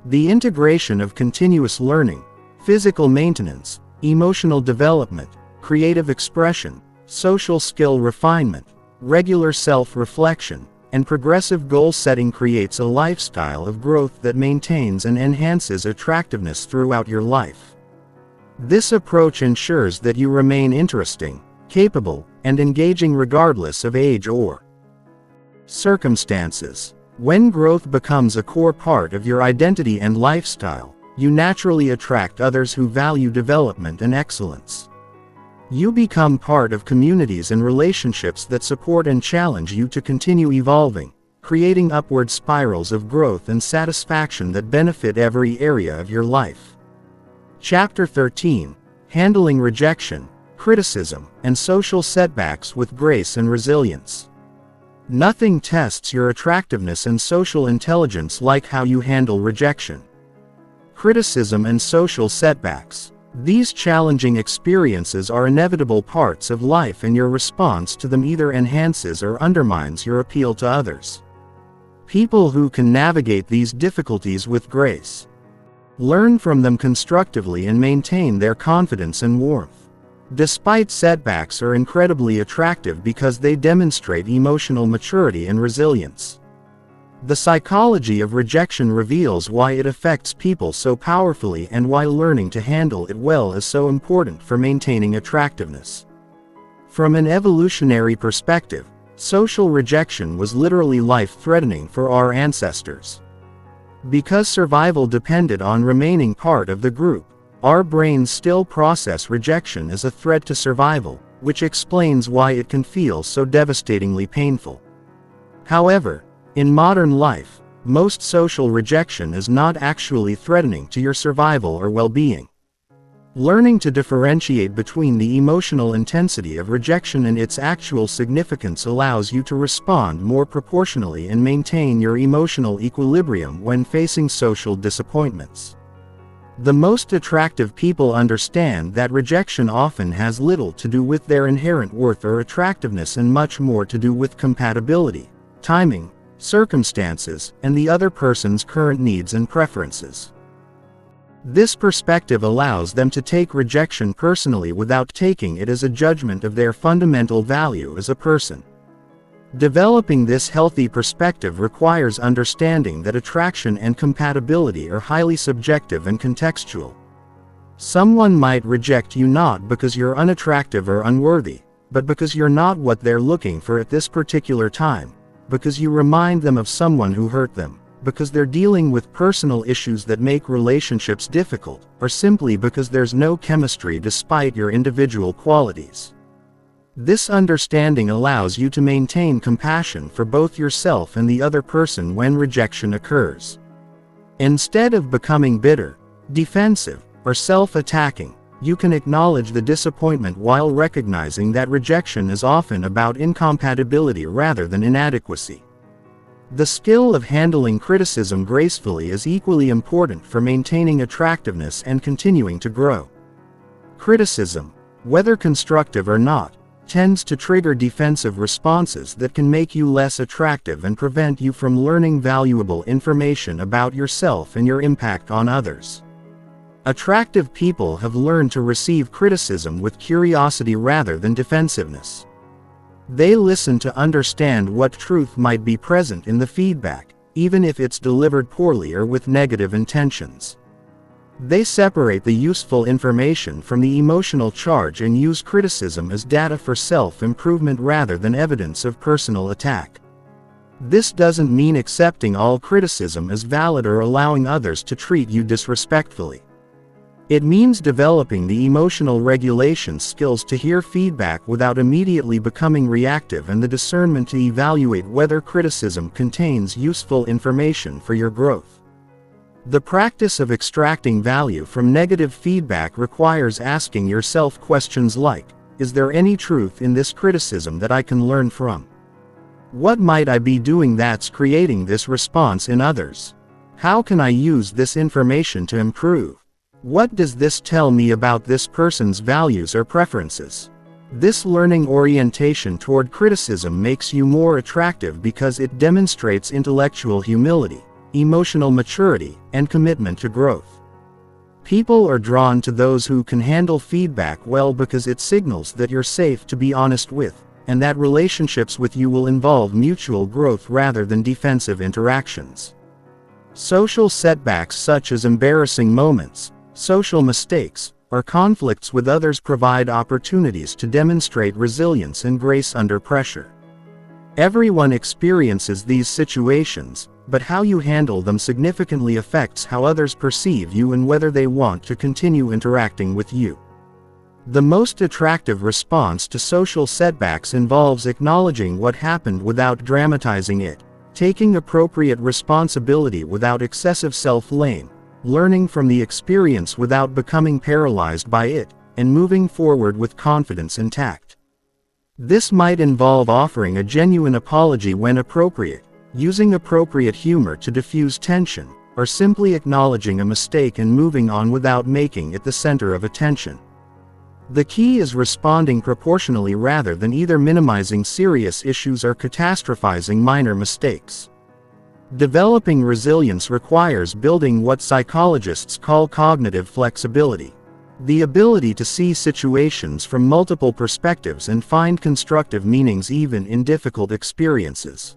The integration of continuous learning, physical maintenance, emotional development, creative expression, social skill refinement, regular self-reflection, and progressive goal setting creates a lifestyle of growth that maintains and enhances attractiveness throughout your life. This approach ensures that you remain interesting, capable, and engaging regardless of age or circumstances. When growth becomes a core part of your identity and lifestyle, you naturally attract others who value development and excellence. You become part of communities and relationships that support and challenge you to continue evolving, creating upward spirals of growth and satisfaction that benefit every area of your life. Chapter 13. Handling Rejection, Criticism, and Social Setbacks with Grace and Resilience. Nothing tests your attractiveness and social intelligence like how you handle rejection, criticism, and social setbacks. These challenging experiences are inevitable parts of life, and your response to them either enhances or undermines your appeal to others. People who can navigate these difficulties with grace learn from them constructively and maintain their confidence and warmth. Despite setbacks, are incredibly attractive because they demonstrate emotional maturity and resilience. The psychology of rejection reveals why it affects people so powerfully and why learning to handle it well is so important for maintaining attractiveness. From an evolutionary perspective, social rejection was literally life-threatening for our ancestors. Because survival depended on remaining part of the group, our brains still process rejection as a threat to survival, which explains why it can feel so devastatingly painful. However, in modern life, most social rejection is not actually threatening to your survival or well-being. Learning to differentiate between the emotional intensity of rejection and its actual significance allows you to respond more proportionally and maintain your emotional equilibrium when facing social disappointments. The most attractive people understand that rejection often has little to do with their inherent worth or attractiveness and much more to do with compatibility, timing, circumstances, and the other person's current needs and preferences. This perspective allows them to take rejection personally without taking it as a judgment of their fundamental value as a person. Developing this healthy perspective requires understanding that attraction and compatibility are highly subjective and contextual. Someone might reject you not because you're unattractive or unworthy, but because you're not what they're looking for at this particular time, because you remind them of someone who hurt them, because they're dealing with personal issues that make relationships difficult, or simply because there's no chemistry despite your individual qualities. This understanding allows you to maintain compassion for both yourself and the other person when rejection occurs. Instead of becoming bitter, defensive, or self-attacking, you can acknowledge the disappointment while recognizing that rejection is often about incompatibility rather than inadequacy. The skill of handling criticism gracefully is equally important for maintaining attractiveness and continuing to grow. Criticism, whether constructive or not, tends to trigger defensive responses that can make you less attractive and prevent you from learning valuable information about yourself and your impact on others. Attractive people have learned to receive criticism with curiosity rather than defensiveness. They listen to understand what truth might be present in the feedback, even if it's delivered poorly or with negative intentions. They separate the useful information from the emotional charge and use criticism as data for self-improvement rather than evidence of personal attack. This doesn't mean accepting all criticism as valid or allowing others to treat you disrespectfully. It means developing the emotional regulation skills to hear feedback without immediately becoming reactive and the discernment to evaluate whether criticism contains useful information for your growth. The practice of extracting value from negative feedback requires asking yourself questions like, is there any truth in this criticism that I can learn from? What might I be doing that's creating this response in others? How can I use this information to improve? What does this tell me about this person's values or preferences? This learning orientation toward criticism makes you more attractive because it demonstrates intellectual humility, emotional maturity, and commitment to growth. People are drawn to those who can handle feedback well because it signals that you're safe to be honest with, and that relationships with you will involve mutual growth rather than defensive interactions. Social setbacks such as embarrassing moments, social mistakes, or conflicts with others provide opportunities to demonstrate resilience and grace under pressure. Everyone experiences these situations, but how you handle them significantly affects how others perceive you and whether they want to continue interacting with you. The most attractive response to social setbacks involves acknowledging what happened without dramatizing it, taking appropriate responsibility without excessive self-blame, learning from the experience without becoming paralyzed by it, and moving forward with confidence and tact. This might involve offering a genuine apology when appropriate, using appropriate humor to diffuse tension, or simply acknowledging a mistake and moving on without making it the center of attention. The key is responding proportionally rather than either minimizing serious issues or catastrophizing minor mistakes. Developing resilience requires building what psychologists call cognitive flexibility, the ability to see situations from multiple perspectives and find constructive meanings even in difficult experiences.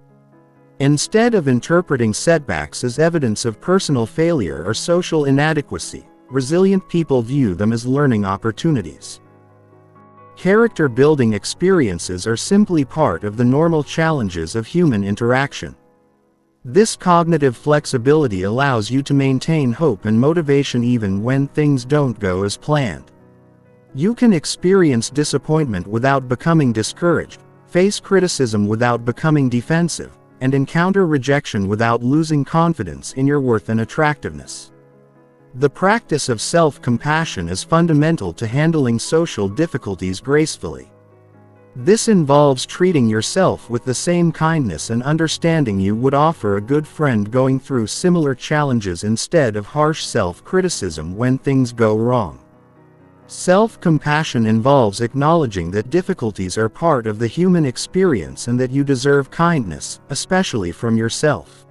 Instead of interpreting setbacks as evidence of personal failure or social inadequacy, resilient people view them as learning opportunities. Character-building experiences are simply part of the normal challenges of human interaction. This cognitive flexibility allows you to maintain hope and motivation even when things don't go as planned. You can experience disappointment without becoming discouraged, face criticism without becoming defensive, and encounter rejection without losing confidence in your worth and attractiveness. The practice of self-compassion is fundamental to handling social difficulties gracefully. This involves treating yourself with the same kindness and understanding you would offer a good friend going through similar challenges instead of harsh self-criticism when things go wrong. Self-compassion involves acknowledging that difficulties are part of the human experience and that you deserve kindness, especially from yourself.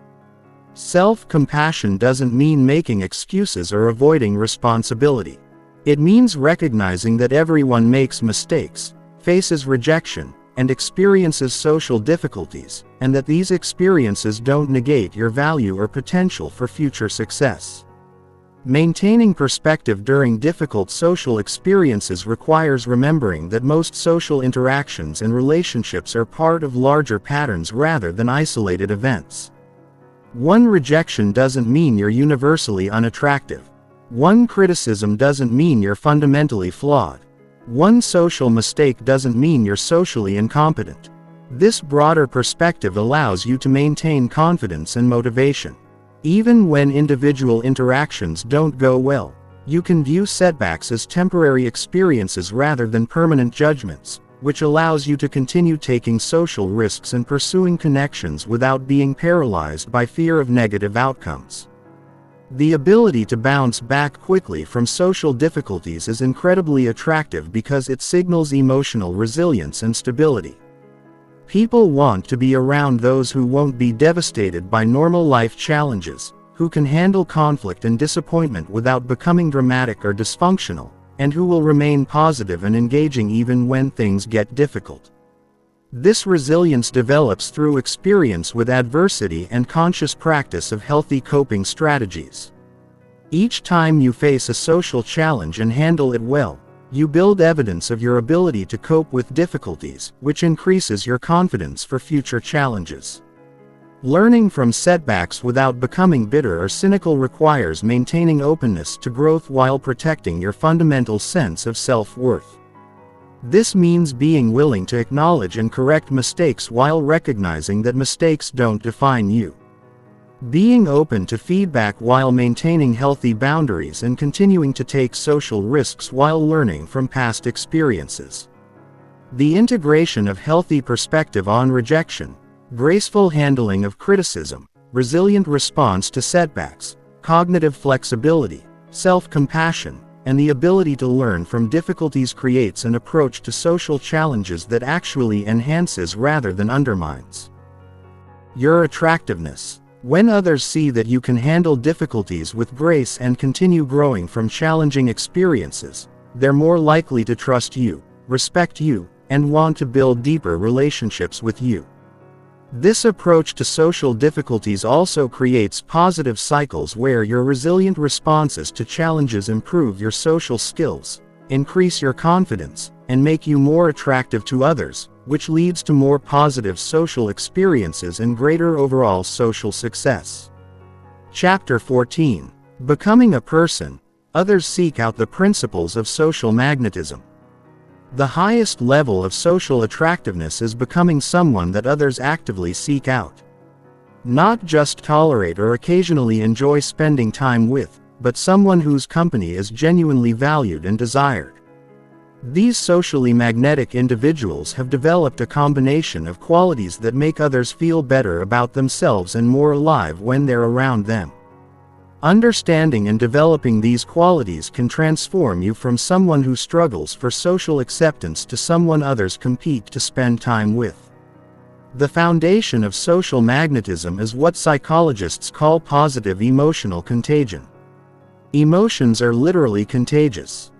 Self-compassion doesn't mean making excuses or avoiding responsibility. It means recognizing that everyone makes mistakes, faces rejection, and experiences social difficulties, and that these experiences don't negate your value or potential for future success. Maintaining perspective during difficult social experiences requires remembering that most social interactions and relationships are part of larger patterns rather than isolated events. One rejection doesn't mean you're universally unattractive. One criticism doesn't mean you're fundamentally flawed. One social mistake doesn't mean you're socially incompetent. This broader perspective allows you to maintain confidence and motivation. Even when individual interactions don't go well, you can view setbacks as temporary experiences rather than permanent judgments, which allows you to continue taking social risks and pursuing connections without being paralyzed by fear of negative outcomes. The ability to bounce back quickly from social difficulties is incredibly attractive because it signals emotional resilience and stability. People want to be around those who won't be devastated by normal life challenges, who can handle conflict and disappointment without becoming dramatic or dysfunctional, and who will remain positive and engaging even when things get difficult. This resilience develops through experience with adversity and conscious practice of healthy coping strategies. Each time you face a social challenge and handle it well, you build evidence of your ability to cope with difficulties, which increases your confidence for future challenges. Learning from setbacks without becoming bitter or cynical requires maintaining openness to growth while protecting your fundamental sense of self-worth. This means being willing to acknowledge and correct mistakes while recognizing that mistakes don't define you. Being open to feedback while maintaining healthy boundaries and continuing to take social risks while learning from past experiences. The integration of healthy perspective on rejection, graceful handling of criticism, resilient response to setbacks, cognitive flexibility, self-compassion, and the ability to learn from difficulties creates an approach to social challenges that actually enhances rather than undermines your attractiveness. When others see that you can handle difficulties with grace and continue growing from challenging experiences, they're more likely to trust you, respect you, and want to build deeper relationships with you. This approach to social difficulties also creates positive cycles where your resilient responses to challenges improve your social skills, increase your confidence, and make you more attractive to others, which leads to more positive social experiences and greater overall social success. Chapter 14. Becoming a person. Others seek out the principles of social magnetism. The highest level of social attractiveness is becoming someone that others actively seek out. Not just tolerate or occasionally enjoy spending time with, but someone whose company is genuinely valued and desired. These socially magnetic individuals have developed a combination of qualities that make others feel better about themselves and more alive when they're around them. Understanding and developing these qualities can transform you from someone who struggles for social acceptance to someone others compete to spend time with. The foundation of social magnetism is what psychologists call positive emotional contagion. Emotions are literally contagious,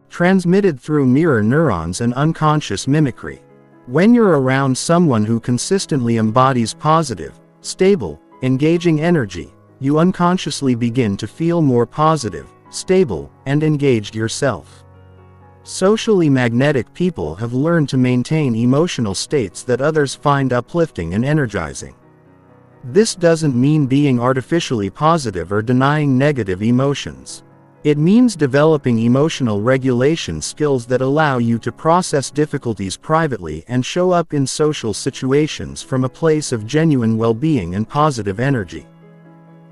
transmitted through mirror neurons and unconscious mimicry. When you're around someone who consistently embodies positive, stable, engaging energy, you unconsciously begin to feel more positive, stable, and engaged yourself. Socially magnetic people have learned to maintain emotional states that others find uplifting and energizing. This doesn't mean being artificially positive or denying negative emotions. It means developing emotional regulation skills that allow you to process difficulties privately and show up in social situations from a place of genuine well-being and positive energy.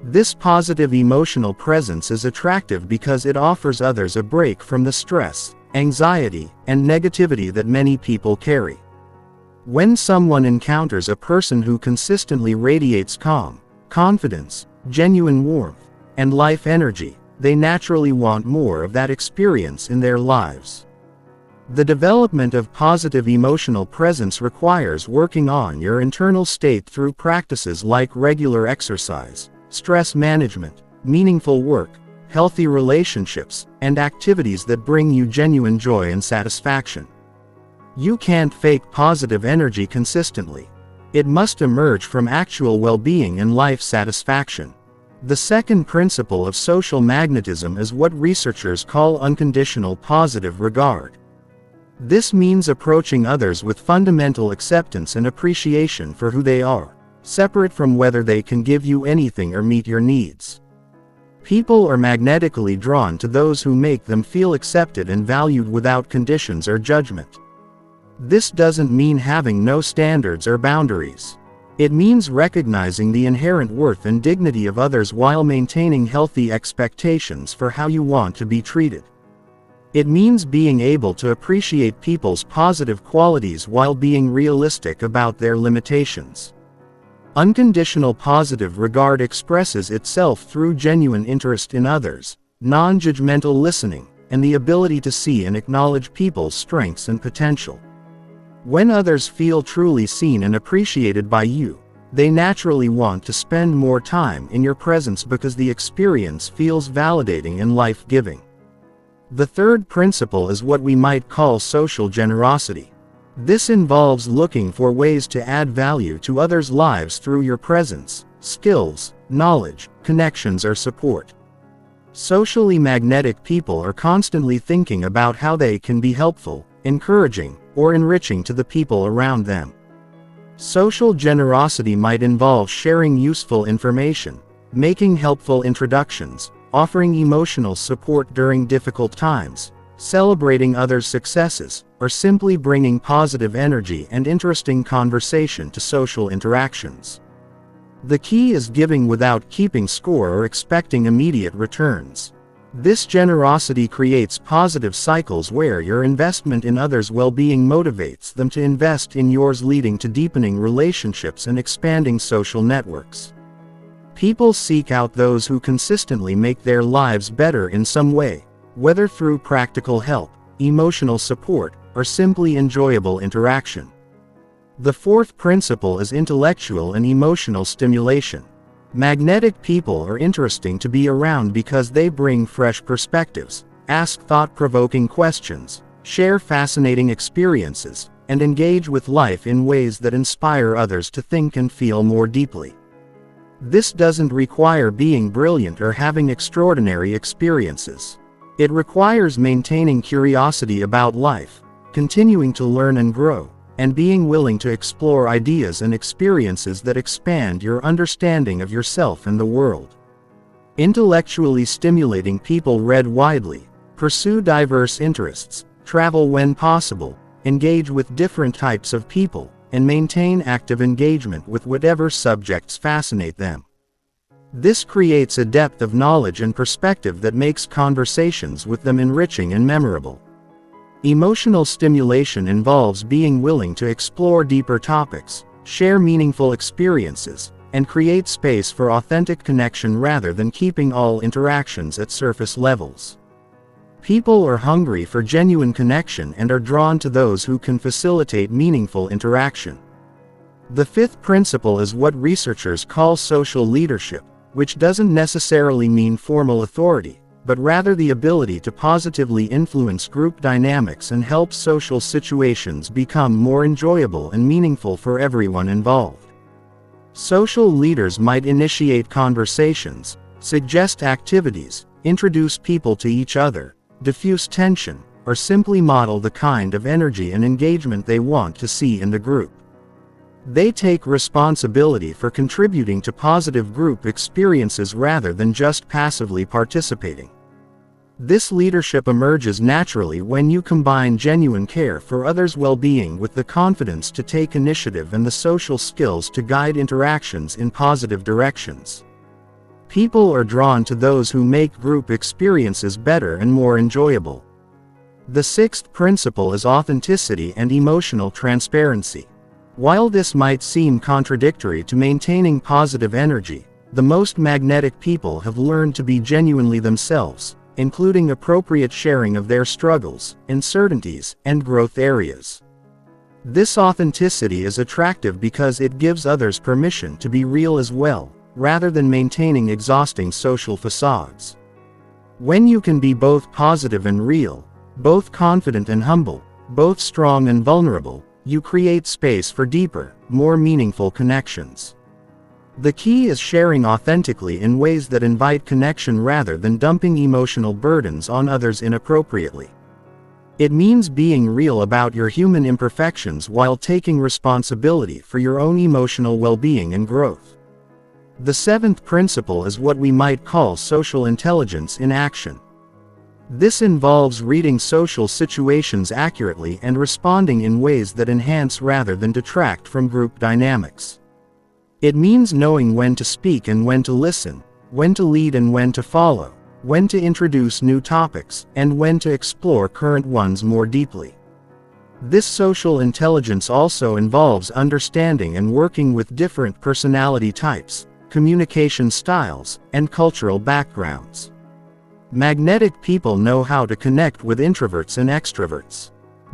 This positive emotional presence is attractive because it offers others a break from the stress, anxiety, and negativity that many people carry. When someone encounters a person who consistently radiates calm, confidence, genuine warmth, and life energy, they naturally want more of that experience in their lives. The development of positive emotional presence requires working on your internal state through practices like regular exercise, stress management, meaningful work, healthy relationships, and activities that bring you genuine joy and satisfaction. You can't fake positive energy consistently. It must emerge from actual well-being and life satisfaction. The second principle of social magnetism is what researchers call unconditional positive regard. This means approaching others with fundamental acceptance and appreciation for who they are, separate from whether they can give you anything or meet your needs. People are magnetically drawn to those who make them feel accepted and valued without conditions or judgment. This doesn't mean having no standards or boundaries. It means recognizing the inherent worth and dignity of others while maintaining healthy expectations for how you want to be treated. It means being able to appreciate people's positive qualities while being realistic about their limitations. Unconditional positive regard expresses itself through genuine interest in others, non-judgmental listening, and the ability to see and acknowledge people's strengths and potential. When others feel truly seen and appreciated by you, they naturally want to spend more time in your presence because the experience feels validating and life-giving. The third principle is what we might call social generosity. This involves looking for ways to add value to others' lives through your presence, skills, knowledge, connections, or support. Socially magnetic people are constantly thinking about how they can be helpful, encouraging, or enriching to the people around them. Social generosity might involve sharing useful information, making helpful introductions, offering emotional support during difficult times, celebrating others' successes, or simply bringing positive energy and interesting conversation to social interactions. The key is giving without keeping score or expecting immediate returns. This generosity creates positive cycles where your investment in others' well-being motivates them to invest in yours, leading to deepening relationships and expanding social networks. People seek out those who consistently make their lives better in some way, whether through practical help, emotional support, or simply enjoyable interaction. The fourth principle is intellectual and emotional stimulation. Magnetic people are interesting to be around because they bring fresh perspectives, ask thought-provoking questions, share fascinating experiences, and engage with life in ways that inspire others to think and feel more deeply. This doesn't require being brilliant or having extraordinary experiences. It requires maintaining curiosity about life, continuing to learn and grow, and being willing to explore ideas and experiences that expand your understanding of yourself and the world. Intellectually stimulating people read widely, pursue diverse interests, travel when possible, engage with different types of people, and maintain active engagement with whatever subjects fascinate them. This creates a depth of knowledge and perspective that makes conversations with them enriching and memorable. Emotional stimulation involves being willing to explore deeper topics, share meaningful experiences, and create space for authentic connection rather than keeping all interactions at surface levels. People are hungry for genuine connection and are drawn to those who can facilitate meaningful interaction. The fifth principle is what researchers call social leadership, which doesn't necessarily mean formal authority, but rather the ability to positively influence group dynamics and help social situations become more enjoyable and meaningful for everyone involved. Social leaders might initiate conversations, suggest activities, introduce people to each other, diffuse tension, or simply model the kind of energy and engagement they want to see in the group. They take responsibility for contributing to positive group experiences rather than just passively participating. This leadership emerges naturally when you combine genuine care for others' well-being with the confidence to take initiative and the social skills to guide interactions in positive directions. People are drawn to those who make group experiences better and more enjoyable. The sixth principle is authenticity and emotional transparency. While this might seem contradictory to maintaining positive energy, the most magnetic people have learned to be genuinely themselves, including appropriate sharing of their struggles, uncertainties, and growth areas. This authenticity is attractive because it gives others permission to be real as well, rather than maintaining exhausting social facades. When you can be both positive and real, both confident and humble, both strong and vulnerable, you create space for deeper, more meaningful connections. The key is sharing authentically in ways that invite connection rather than dumping emotional burdens on others inappropriately. It means being real about your human imperfections while taking responsibility for your own emotional well-being and growth. The seventh principle is what we might call social intelligence in action. This involves reading social situations accurately and responding in ways that enhance rather than detract from group dynamics. It means knowing when to speak and when to listen, when to lead and when to follow, when to introduce new topics, and when to explore current ones more deeply. This social intelligence also involves understanding and working with different personality types, communication styles, and cultural backgrounds. Magnetic people know how to connect with introverts and extroverts,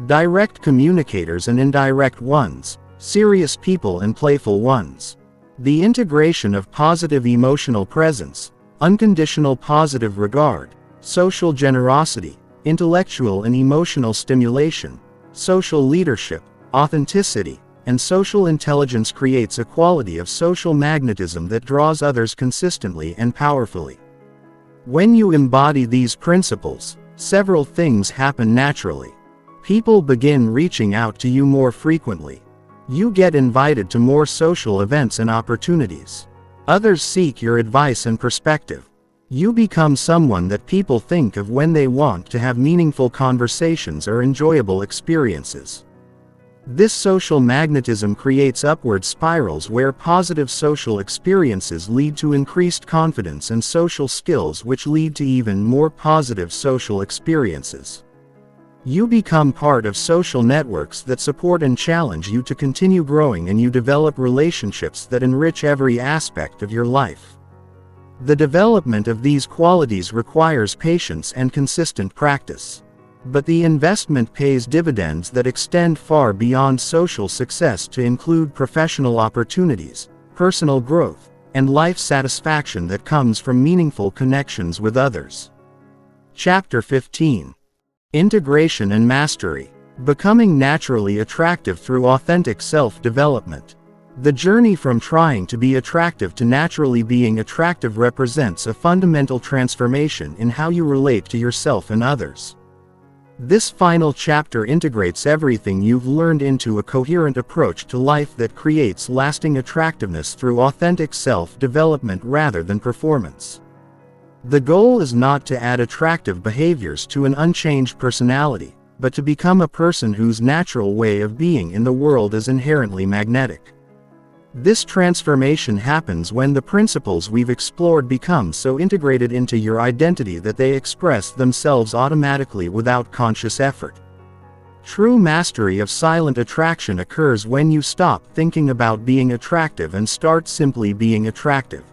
direct communicators and indirect ones, serious people and playful ones. The integration of positive emotional presence, unconditional positive regard, social generosity, intellectual and emotional stimulation, social leadership, authenticity, and social intelligence creates a quality of social magnetism that draws others consistently and powerfully. When you embody these principles, several things happen naturally. People begin reaching out to you more frequently. You get invited to more social events and opportunities. Others seek your advice and perspective. You become someone that people think of when they want to have meaningful conversations or enjoyable experiences. This social magnetism creates upward spirals where positive social experiences lead to increased confidence and social skills, which lead to even more positive social experiences. You become part of social networks that support and challenge you to continue growing, and you develop relationships that enrich every aspect of your life. The development of these qualities requires patience and consistent practice. But the investment pays dividends that extend far beyond social success to include professional opportunities, personal growth, and life satisfaction that comes from meaningful connections with others. Chapter 15. Integration and Mastery. Becoming naturally attractive through authentic self-development. The journey from trying to be attractive to naturally being attractive represents a fundamental transformation in how you relate to yourself and others. This final chapter integrates everything you've learned into a coherent approach to life that creates lasting attractiveness through authentic self-development rather than performance. The goal is not to add attractive behaviors to an unchanged personality, but to become a person whose natural way of being in the world is inherently magnetic. This transformation happens when the principles we've explored become so integrated into your identity that they express themselves automatically without conscious effort. True mastery of silent attraction occurs when you stop thinking about being attractive and start simply being attractive.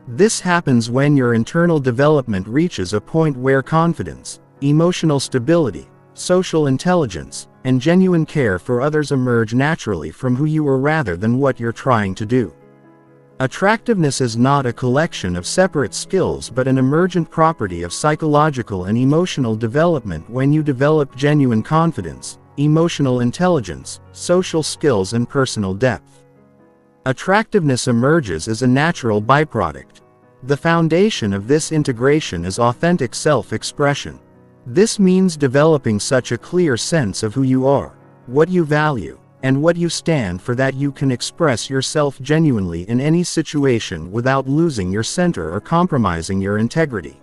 This happens when your internal development reaches a point where confidence, emotional stability, social intelligence, and genuine care for others emerge naturally from who you are rather than what you're trying to do. Attractiveness is not a collection of separate skills but an emergent property of psychological and emotional development. When you develop genuine confidence, emotional intelligence, social skills, and personal depth, attractiveness emerges as a natural byproduct. The foundation of this integration is authentic self-expression. This means developing such a clear sense of who you are, what you value, and what you stand for that you can express yourself genuinely in any situation without losing your center or compromising your integrity.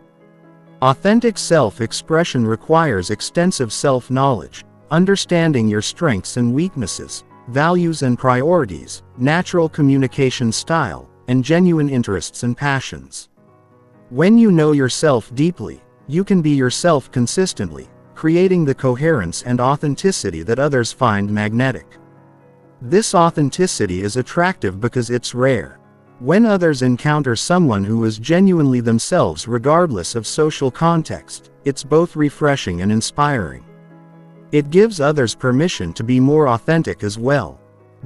Authentic self-expression requires extensive self-knowledge, understanding your strengths and weaknesses, values and priorities, natural communication style, and genuine interests and passions. When you know yourself deeply, you can be yourself consistently, creating the coherence and authenticity that others find magnetic. This authenticity is attractive because it's rare. When others encounter someone who is genuinely themselves regardless of social context, it's both refreshing and inspiring. It gives others permission to be more authentic as well.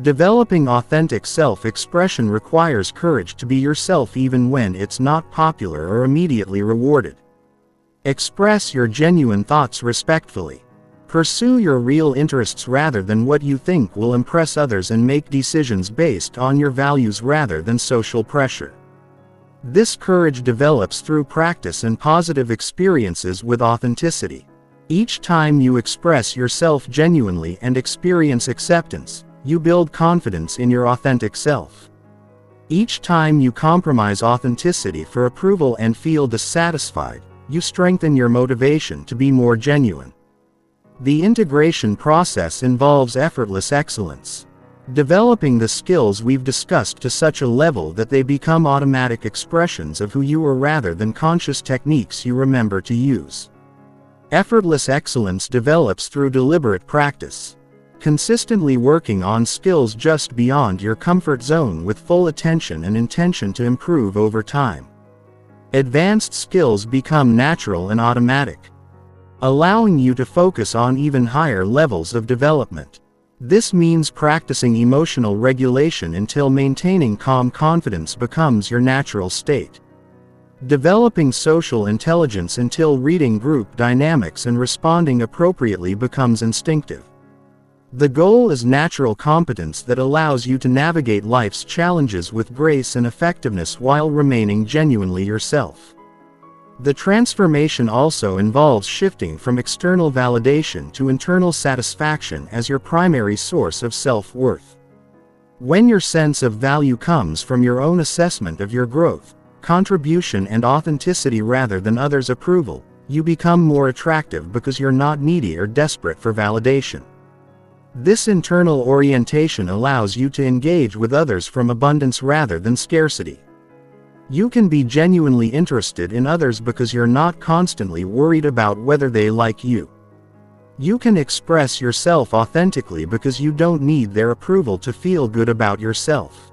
Developing authentic self-expression requires courage to be yourself even when it's not popular or immediately rewarded. Express your genuine thoughts respectfully. Pursue your real interests rather than what you think will impress others, and make decisions based on your values rather than social pressure. This courage develops through practice and positive experiences with authenticity. Each time you express yourself genuinely and experience acceptance, you build confidence in your authentic self. Each time you compromise authenticity for approval and feel dissatisfied, you strengthen your motivation to be more genuine. The integration process involves effortless excellence. Developing the skills we've discussed to such a level that they become automatic expressions of who you are rather than conscious techniques you remember to use. Effortless excellence develops through deliberate practice. Consistently working on skills just beyond your comfort zone with full attention and intention to improve over time. Advanced skills become natural and automatic, allowing you to focus on even higher levels of development. This means practicing emotional regulation until maintaining calm confidence becomes your natural state. Developing social intelligence until reading group dynamics and responding appropriately becomes instinctive. The goal is natural competence that allows you to navigate life's challenges with grace and effectiveness while remaining genuinely yourself. The transformation also involves shifting from external validation to internal satisfaction as your primary source of self-worth. When your sense of value comes from your own assessment of your growth, contribution and authenticity rather than others' approval, you become more attractive because you're not needy or desperate for validation. This internal orientation allows you to engage with others from abundance rather than scarcity. You can be genuinely interested in others because you're not constantly worried about whether they like you. You can express yourself authentically because you don't need their approval to feel good about yourself.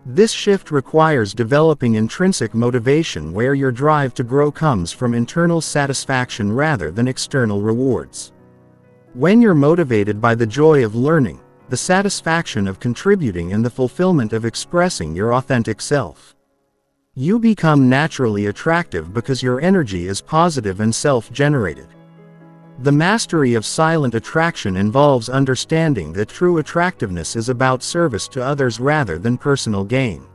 This shift requires developing intrinsic motivation where your drive to grow comes from internal satisfaction rather than external rewards. When you're motivated by the joy of learning, the satisfaction of contributing and the fulfillment of expressing your authentic self, you become naturally attractive because your energy is positive and self-generated. The mastery of silent attraction involves understanding that true attractiveness is about service to others rather than personal gain.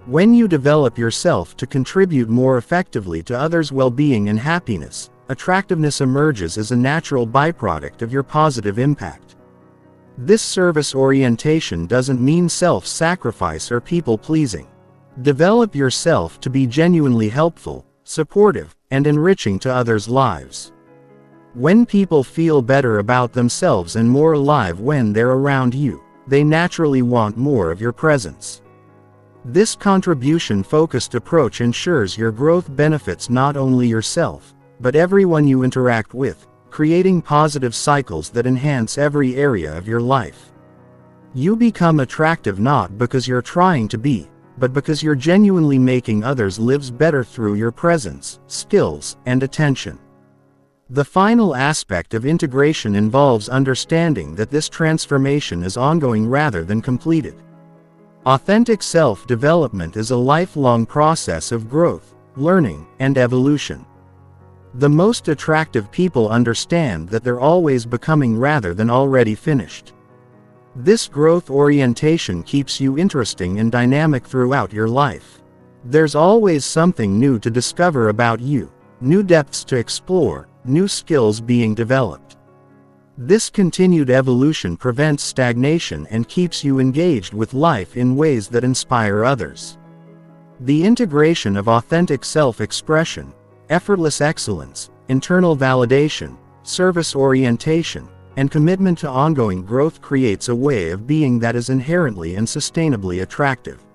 When you develop yourself to contribute more effectively to others' well-being and happiness, attractiveness emerges as a natural byproduct of your positive impact. This service orientation doesn't mean self-sacrifice or people-pleasing. Develop yourself to be genuinely helpful, supportive, and enriching to others' lives. When people feel better about themselves and more alive when they're around you, they naturally want more of your presence. This contribution-focused approach ensures your growth benefits not only yourself, but everyone you interact with, creating positive cycles that enhance every area of your life. You become attractive not because you're trying to be, but because you're genuinely making others' lives better through your presence, skills, and attention. The final aspect of integration involves understanding that this transformation is ongoing rather than completed. Authentic self-development is a lifelong process of growth, learning, and evolution. The most attractive people understand that they're always becoming rather than already finished. This growth orientation keeps you interesting and dynamic throughout your life. There's always something new to discover about you, new depths to explore, new skills being developed. This continued evolution prevents stagnation and keeps you engaged with life in ways that inspire others. The integration of authentic self-expression, effortless excellence, internal validation, service orientation, and commitment to ongoing growth creates a way of being that is inherently and sustainably attractive.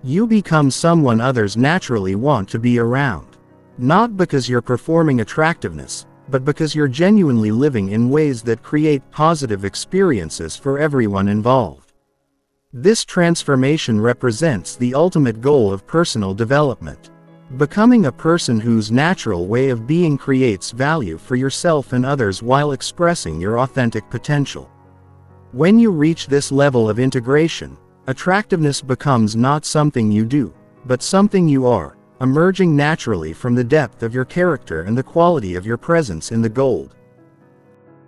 You become someone others naturally want to be around. Not because you're performing attractiveness, but because you're genuinely living in ways that create positive experiences for everyone involved. This transformation represents the ultimate goal of personal development. Becoming a person whose natural way of being creates value for yourself and others while expressing your authentic potential. When you reach this level of integration, attractiveness becomes not something you do, but something you are, emerging naturally from the depth of your character and the quality of your presence in the gold.